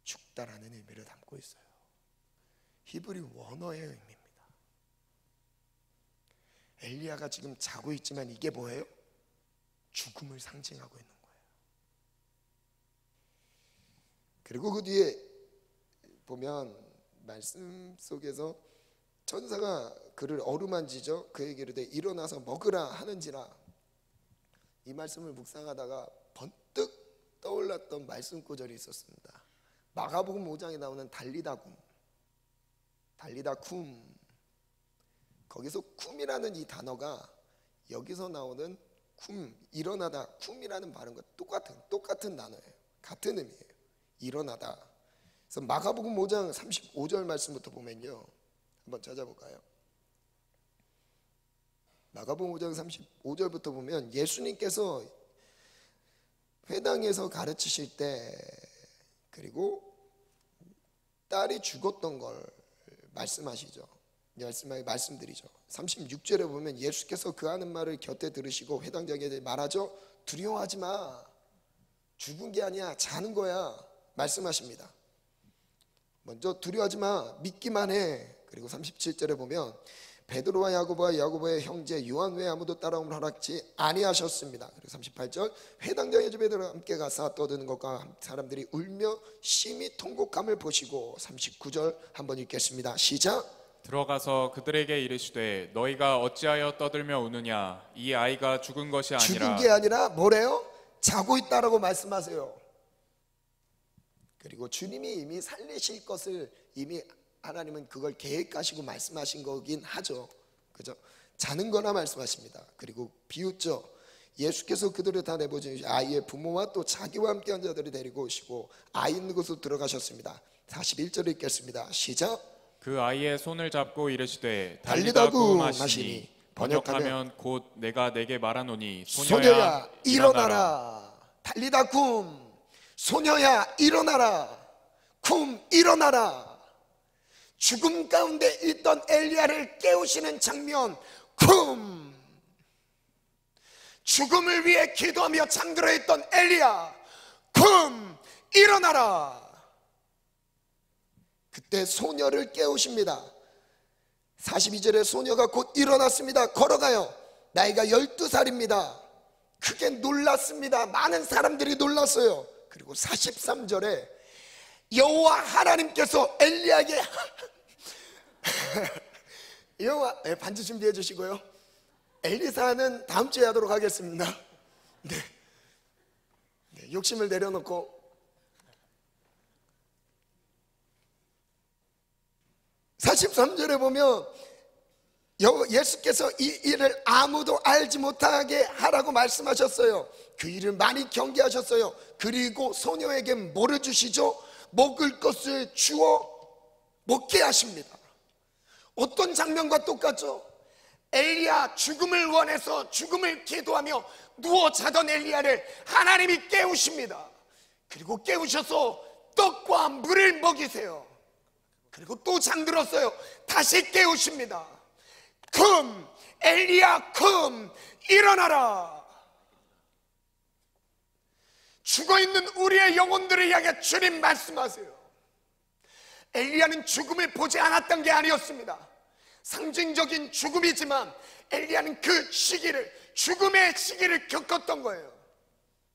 죽다라는 의미를 담고 있어요. 히브리 원어의 의미입니다. 엘리야가 지금 자고 있지만 이게 뭐예요? 죽음을 상징하고 있는 거예요. 그리고 그 뒤에 보면 말씀 속에서 천사가 그를 어루만지죠. 그에게 이르되 일어나서 먹으라 하는지라. 이 말씀을 묵상하다가 번뜩 떠올랐던 말씀 구절이 있었습니다. 마가복음 5장에 나오는 달리다굼, 거기서 쿰이라는 이 단어가 여기서 나오는 쿰, 일어나다, 쿰이라는 발음과 똑같은 단어예요. 같은 의미예요. 일어나다. 그래서 마가복음 5장 35절 말씀부터 보면요, 한번 찾아볼까요? 마가복음 5장 35절부터 보면 예수님께서 회당에서 가르치실 때, 그리고 딸이 죽었던 걸 말씀하시죠. 말씀드리죠. 36절에 보면 예수께서 그 하는 말을 곁에 들으시고 회당장에게 말하죠. 두려워하지 마. 죽은 게 아니야. 자는 거야. 말씀하십니다. 먼저 두려워하지 마. 믿기만 해. 그리고 37절에 보면 베드로와 야고보의 형제 요한 외에 아무도 따라옴을 허락지 아니하셨습니다. 그리고 38절 회당장의 집에 들어 함께 가사 떠드는 것과 사람들이 울며 심히 통곡함을 보시고 39절 한번 읽겠습니다. 시작. 들어가서 그들에게 이르시되 너희가 어찌하여 떠들며 우느냐. 이 아이가 죽은 것이 아니라. 죽은 게 아니라 뭐래요? 자고 있다라고 말씀하세요. 그리고 주님이 이미 살리실 것을 이미 하나님은 그걸 계획하시고 말씀하신 거긴 하죠. 그죠? 자는 거나 말씀하십니다. 그리고 비웃죠. 예수께서 그들을 다 내보내시고 아이의 부모와 또 자기와 함께 한 자들을 데리고 오시고 아이 있는 곳으로 들어가셨습니다. 41절을 읽겠습니다. 시작. 그 아이의 손을 잡고 이르시되 달리다굼 하시니 하시니 번역하면 곧 내가 내게 말하노니 소녀야 일어나라. 달리다굼, 소녀야 일어나라. 쿰, 일어나라. 죽음 가운데 있던 엘리야를 깨우시는 장면. 쿰, 죽음을 위해 기도하며 잠들어 있던 엘리야. 쿰, 일어나라. 그때 소녀를 깨우십니다. 42절에 소녀가 곧 일어났습니다. 걸어가요. 나이가 12살입니다. 크게 놀랐습니다. 많은 사람들이 놀랐어요. 그리고 43절에 여호와 하나님께서 엘리야에게 여호와, 반주 준비해 주시고요. 엘리사는 다음 주에 하도록 하겠습니다. 네, 욕심을 내려놓고 43절에 보면 예수께서 이 일을 아무도 알지 못하게 하라고 말씀하셨어요. 그 일을 많이 경계하셨어요. 그리고 소녀에게 뭐를 주시죠? 먹을 것을 주어 먹게 하십니다. 어떤 장면과 똑같죠? 엘리야 죽음을 원해서 죽음을 기도하며 누워 자던 엘리야를 하나님이 깨우십니다. 그리고 깨우셔서 떡과 물을 먹이세요. 그리고 또 잠들었어요. 다시 깨우십니다. 금, 엘리야 금, 일어나라. 죽어있는 우리의 영혼들을 향해 주님 말씀하세요. 엘리야는 죽음을 보지 않았던 게 아니었습니다. 상징적인 죽음이지만 엘리야는 그 시기를, 죽음의 시기를 겪었던 거예요.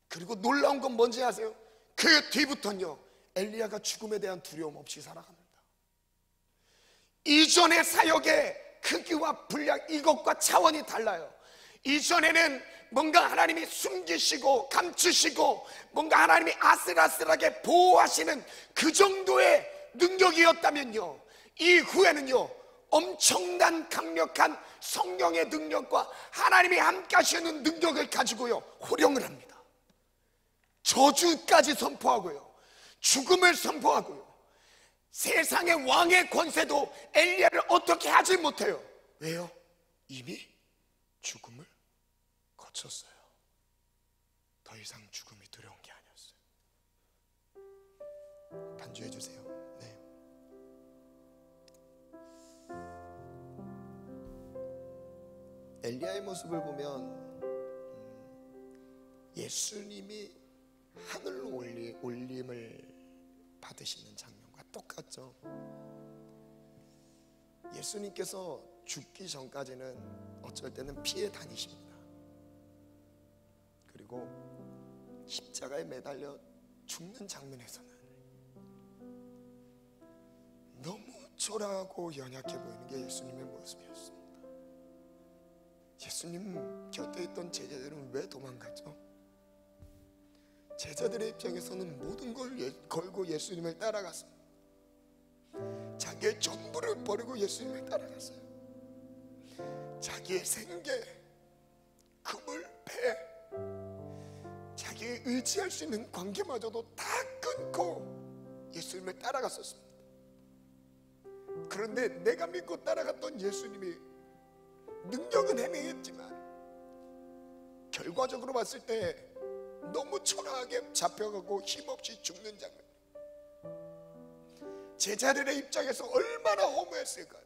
그리고 놀라운 건 뭔지 아세요? 그 뒤부터는요, 엘리야가 죽음에 대한 두려움 없이 살아갑니다. 이전의 사역의 크기와 분량, 이것과 차원이 달라요. 이전에는 뭔가 하나님이 숨기시고 감추시고 뭔가 하나님이 아슬아슬하게 보호하시는 그 정도의 능력이었다면요, 이후에는요 엄청난 강력한 성령의 능력과 하나님이 함께 하시는 능력을 가지고요 호령을 합니다. 저주까지 선포하고요, 죽음을 선포하고요, 세상의 왕의 권세도 엘리야를 어떻게 하지 못해요. 왜요? 이미 죽음을 거쳤어요. 더 이상 죽음이 두려운 게 아니었어요. 반주해 주세요. 네. 엘리야의 모습을 보면 예수님이 하늘로 올림을 받으시는 장면과 똑같죠. 예수님께서 죽기 전까지는 어쩔 때는 피해 다니십니다. 그리고 십자가에 매달려 죽는 장면에서는 너무 초라하고 연약해 보이는 게 예수님의 모습이었습니다. 예수님 곁에 있던 제자들은 왜 도망갔죠? 제자들의 입장에서는 모든 걸 걸고 예수님을 따라갔습니다. 자기의 전부를 버리고 예수님을 따라갔어요. 자기의 생계, 금을, 배, 자기의 의지할 수 있는 관계마저도 다 끊고 예수님을 따라갔었습니다. 그런데 내가 믿고 따라갔던 예수님이 능력은 해명했지만 결과적으로 봤을 때 너무 초라하게 잡혀가고 힘없이 죽는 장면, 제자들의 입장에서 얼마나 허무했을까요?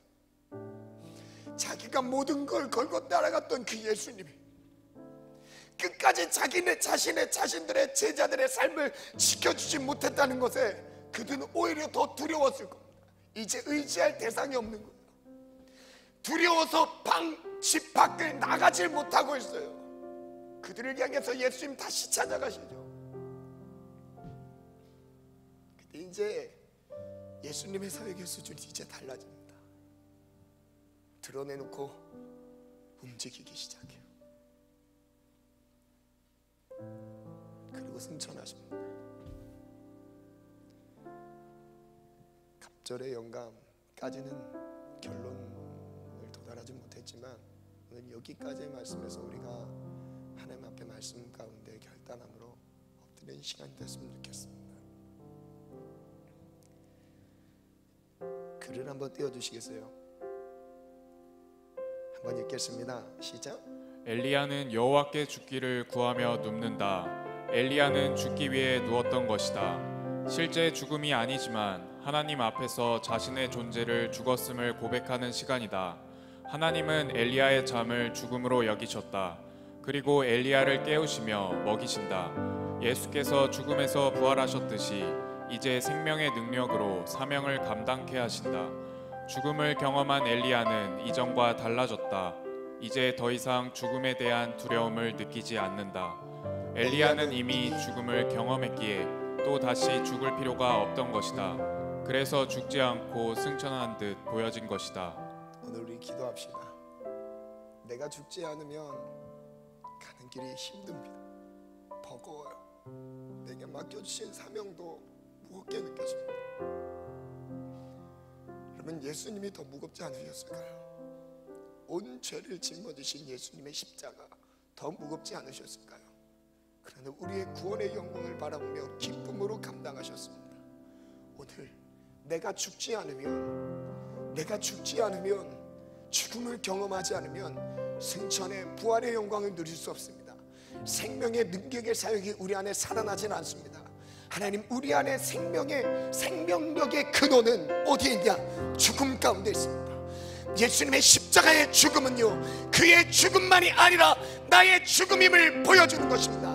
자기가 모든 걸 걸고 따라갔던 그 예수님이 끝까지 자신들의 제자들의 삶을 지켜주지 못했다는 것에 그들은 오히려 더 두려웠을 겁니다. 이제 의지할 대상이 없는 거예요. 두려워서 집 밖을 나가질 못하고 있어요. 그들을 향해서 예수님 다시 찾아가시죠. 근데 이제 예수님의 사역의 수준이 이제 달라집니다. 드러내놓고 움직이기 시작해요. 그리고 승천하십니다. 갑절의 영감까지는 결론을 도달하지 못했지만 오늘 여기까지의 말씀에서 우리가 하나님 앞에 말씀 가운데 결단함으로 엎드리는 시간이 됐으면 좋겠습니다. 글을 한번 띄워주시겠어요? 한번 읽겠습니다. 시작. 엘리야는 여호와께 죽기를 구하며 눕는다. 엘리야는 죽기 위해 누웠던 것이다. 실제 죽음이 아니지만 하나님 앞에서 자신의 존재를 죽었음을 고백하는 시간이다. 하나님은 엘리야의 잠을 죽음으로 여기셨다. 그리고 엘리야를 깨우시며 먹이신다. 예수께서 죽음에서 부활하셨듯이 이제 생명의 능력으로 사명을 감당케 하신다. 죽음을 경험한 엘리야는 이전과 달라졌다. 이제 더 이상 죽음에 대한 두려움을 느끼지 않는다. 엘리야는 이미 죽음을 경험했기에 또 다시 죽을 필요가 없던 것이다. 그래서 죽지 않고 승천한 듯 보여진 것이다. 오늘 우리 기도합시다. 내가 죽지 않으면 가는 길이 힘듭니다. 버거워요. 내게 맡겨주신 사명도 무겁게 느껴집니다. 그러면 예수님이 더 무겁지 않으셨을까요? 온 죄를 짊어지신 예수님의 십자가 더 무겁지 않으셨을까요? 그러나 우리의 구원의 영광을 바라보며 기쁨으로 감당하셨습니다. 오늘 내가 죽지 않으면 죽음을 경험하지 않으면 승천의 부활의 영광을 누릴 수 없습니다. 생명의 능력의 사역이 우리 안에 살아나진 않습니다. 하나님, 우리 안에 생명력의 근원은 어디에 있냐? 죽음 가운데 있습니다. 예수님의 십자가의 죽음은요, 그의 죽음만이 아니라 나의 죽음임을 보여주는 것입니다.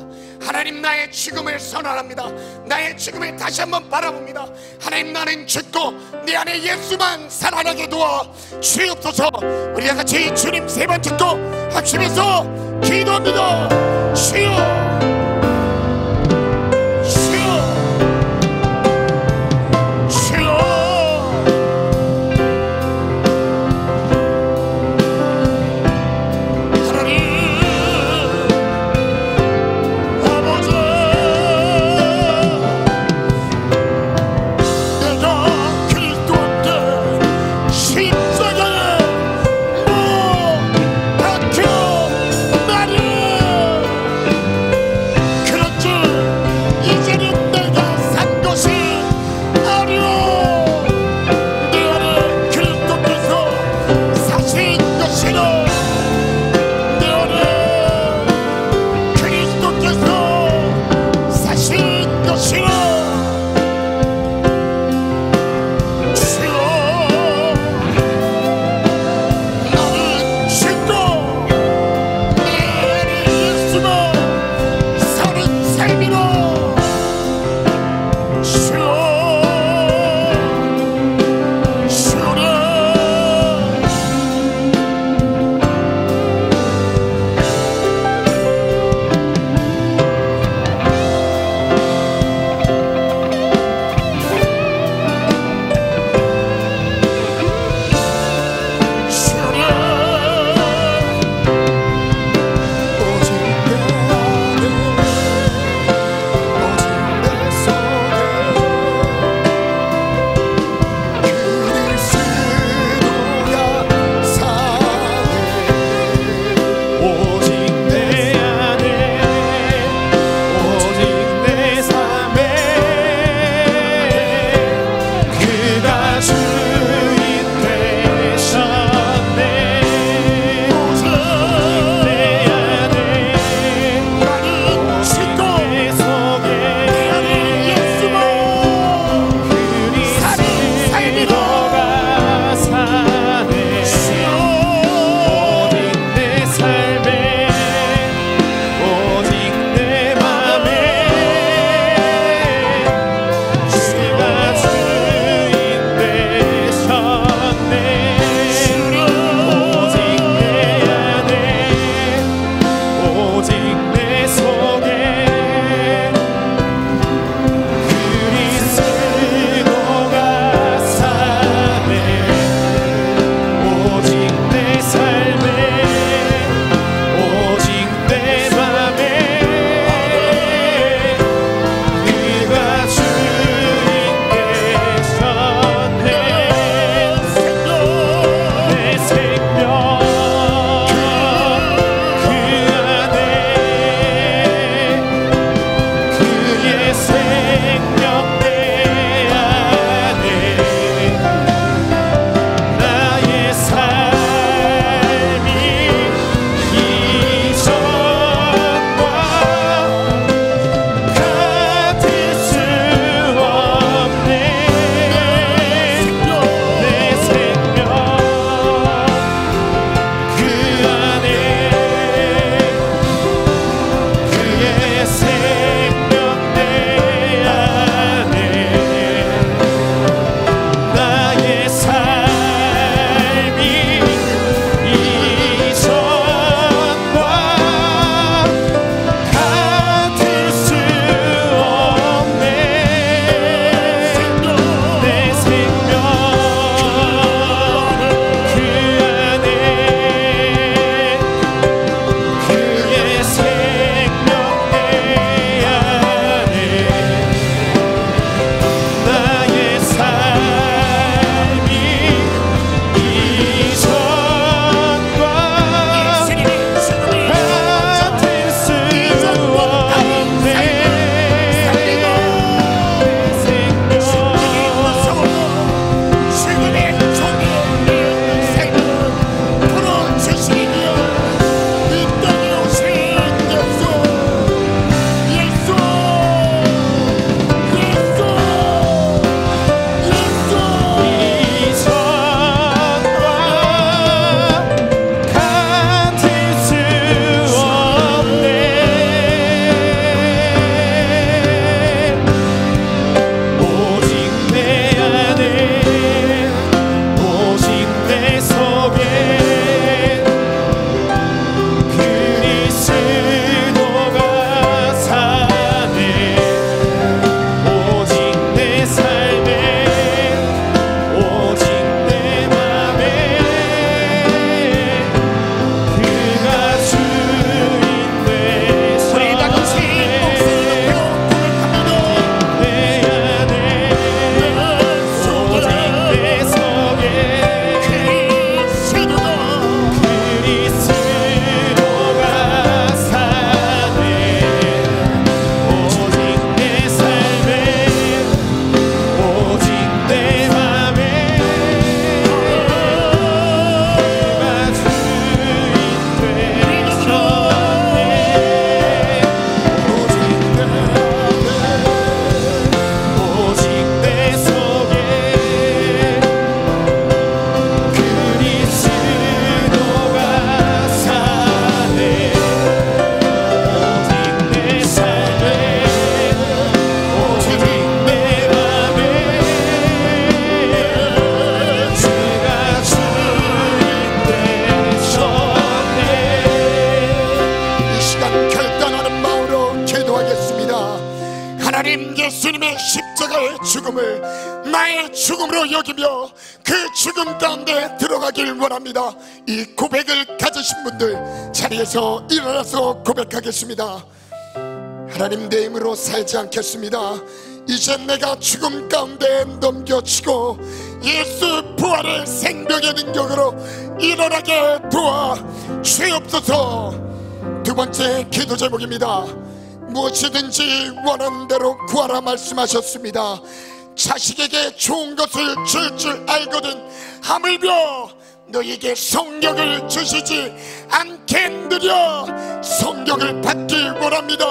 하나님, 나의 죽음을 선언합니다. 나의 죽음을 다시 한번 바라봅니다. 하나님, 나는 죽고 내 안에 예수만 살아나게 도와 주옵소서. 우리 같이 주님 세 번 듣고 합심해서 기도합니다. 주여, 결단하는 마음으로 기도하겠습니다. 하나님, 예수님의 십자가의 죽음을 나의 죽음으로 여기며 그 죽음 가운데 들어가길 원합니다. 이 고백을 가지신 분들 자리에서 일어나서 고백하겠습니다. 하나님, 내 힘으로 살지 않겠습니다. 이제 내가 죽음 가운데 넘겨치고 예수 부활의 생명의 능력으로 일어나게 도와 주옵소서. 두 번째 기도 제목입니다. 무엇이든지 원하는 대로 구하라 말씀하셨습니다. 자식에게 좋은 것을 줄 알거든 하물며 너에게 성령을 주시지 않겠느냐. 성령을 받기 원합니다.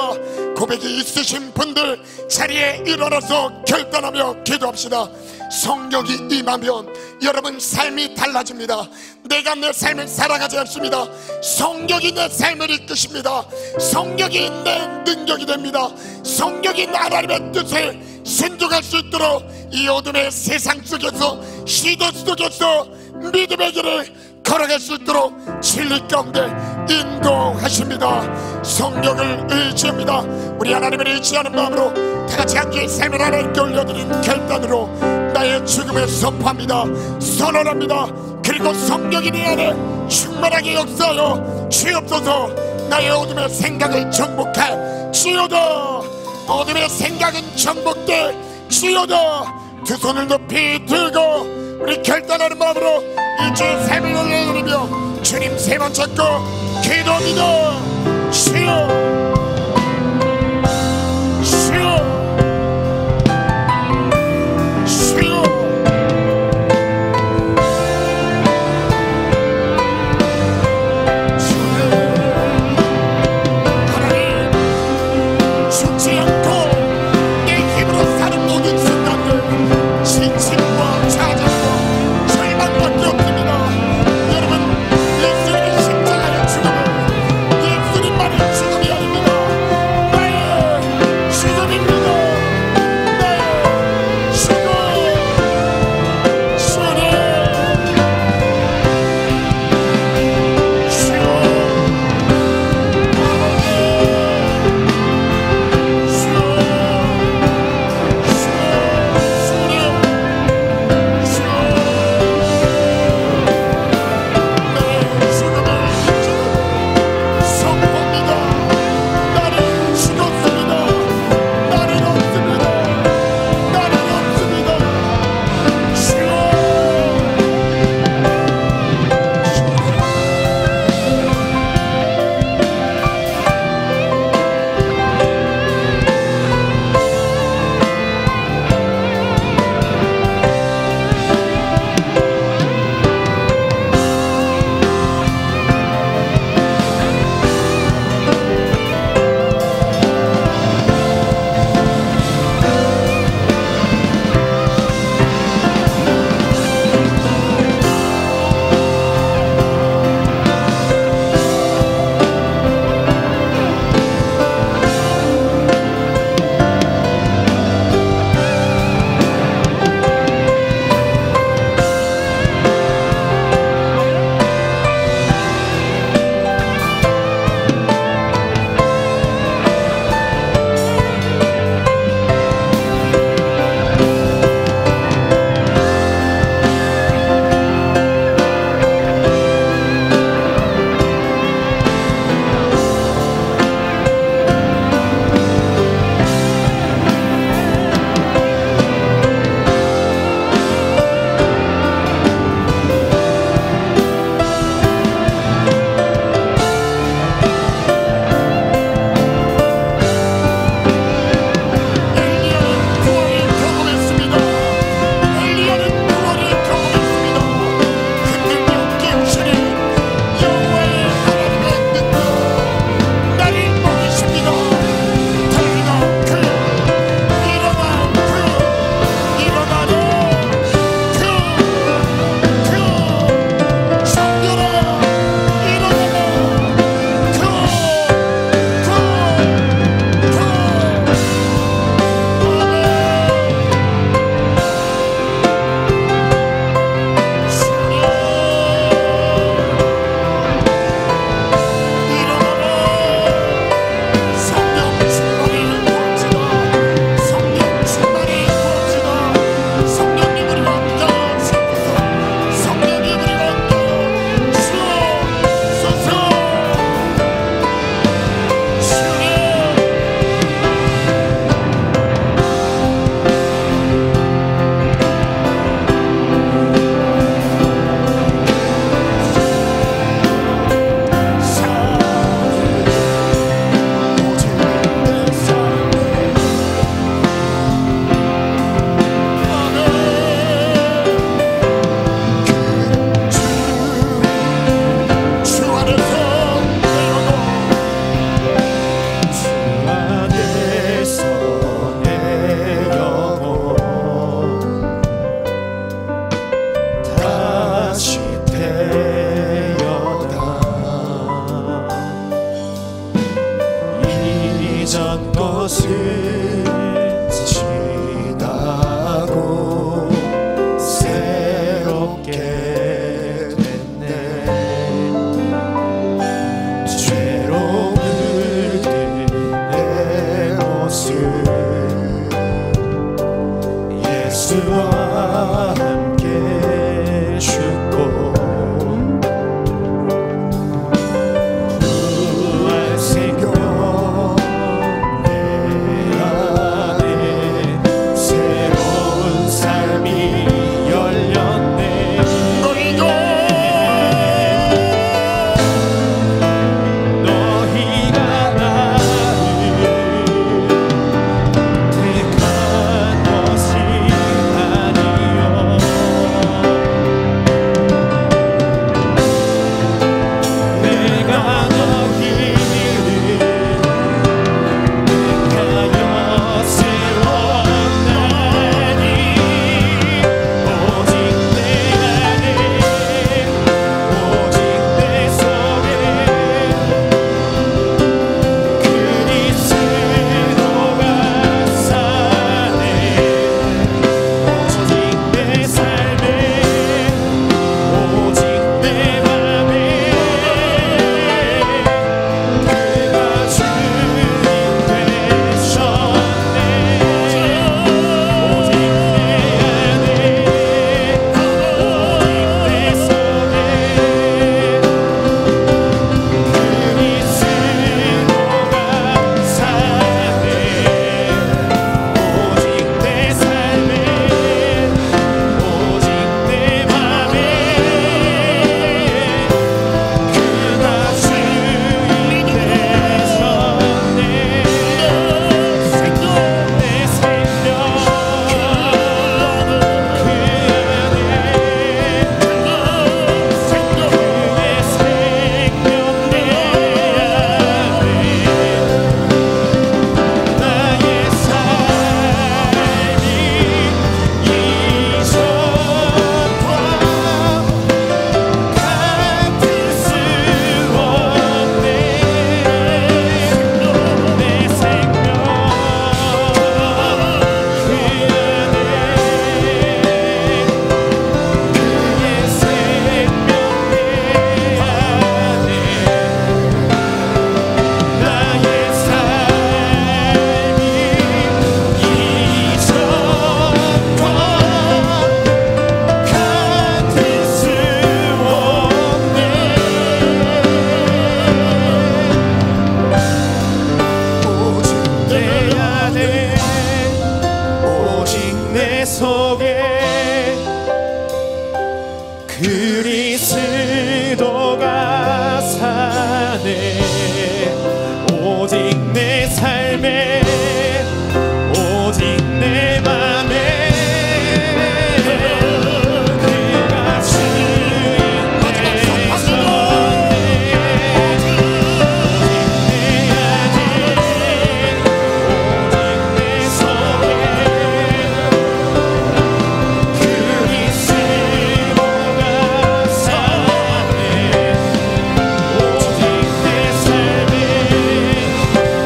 고백이 있으신 분들 자리에 일어나서 결단하며 기도합시다. 성령이 임하면 여러분 삶이 달라집니다. 내가 내 삶을 살아가지 않습니다. 성령이 내 삶을 이끄십니다. 성령이 내 능력이 됩니다. 성령이 하나님의 뜻에 순종할 수 있도록 이 어둠의 세상 속에서 시도 속에서 믿음의 길을 걸어갈 수 있도록 진리 가운데 인도하십니다. 성령을 의지합니다. 우리 하나님을 의지하는 마음으로 다같이 함께 삶을 하나님께 올려드린 결단으로 나의 죽음을 선포합니다. 선언합니다. 그리고 성령이 내 안에 충만하게 역사하여 주옵소서. 나의 어둠의 생각을 정복할 지어다. 어둠의 생각은 정복돼 지어다. 두 손을 높이 들고 우리 결단하는 마음으로 이주의 삶을 올려드리며 주님 세 번 잡고 기도합니다. 주여, 주여, 주여. 하나님, 죽지 않고 내 힘으로 사는 모든 순간들 지침과 좌절과 절망밖에 없습니다. 여러분, 예수님의 십자가의 죽음을, 예수님만의 죽음을 이전 것을 지나고 새롭게 됐네. 죄로 물든 내 모습 예수와 함께 죽고 부활 생명 내 안에 새로운 삶이 열렸네. 너희가 나를 택한 것이 아니요 내가 너희를 택하여 세웠나니 오직 내 안에 오직 내 속에 그리스도가 사네. 오직 내 삶에 오직 내 맘에 그가 주인 되셨네. 오직 내 안에 오직 내 속에 그리스도가 사네. 오직 내 삶에 오직 내 맘에 그가 주인 되셨네. 내 생명 그 안에 나의 삶이 이전과 같을 수 없네. 내 생명 그 안에 오직 내 속에 그리스도가 사네. 오직 내 삶에 오직 내 맘에 그가 주인 되셨네. 내 안에 오직 내 속에 그리스도가 사네. 오직 내 삶에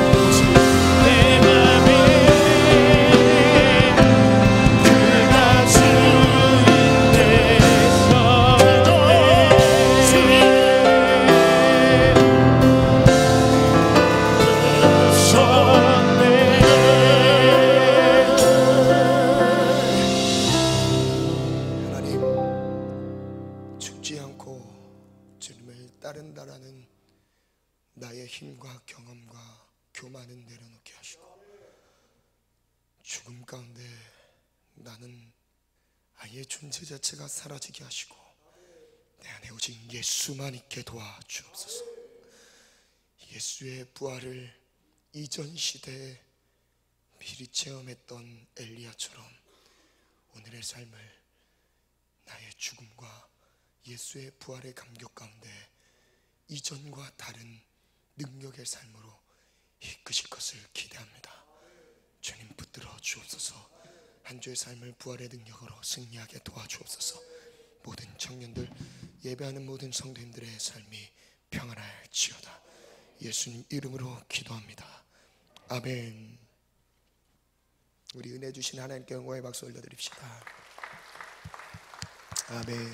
오직 내 맘에 그가 주인 되셨네. 하나님, 죽지 않고 주님을 따른다라는 나의 힘과 경험과 교만은 내려놓게 하시고 죽음 가운데 나는 아예 존재 자체가 사라지게 하시고 내 안에 오직 예수만 있게 도와주옵소서. 예수의 부활을 이전 시대에 미리 체험했던 엘리야처럼 오늘의 삶을 나의 죽음과 예수의 부활의 감격 가운데 이전과 다른 능력의 삶으로 이끄실 것을 기대합니다. 주님 붙들어 주옵소서. 한 주의 삶을 부활의 능력으로 승리하게 도와주옵소서. 모든 청년들, 예배하는 모든 성도님들의 삶이 평안할지어다. 예수님 이름으로 기도합니다. 아멘. 우리 은혜 주신 하나님께 영광의 박수 올려드립시다. 아멘.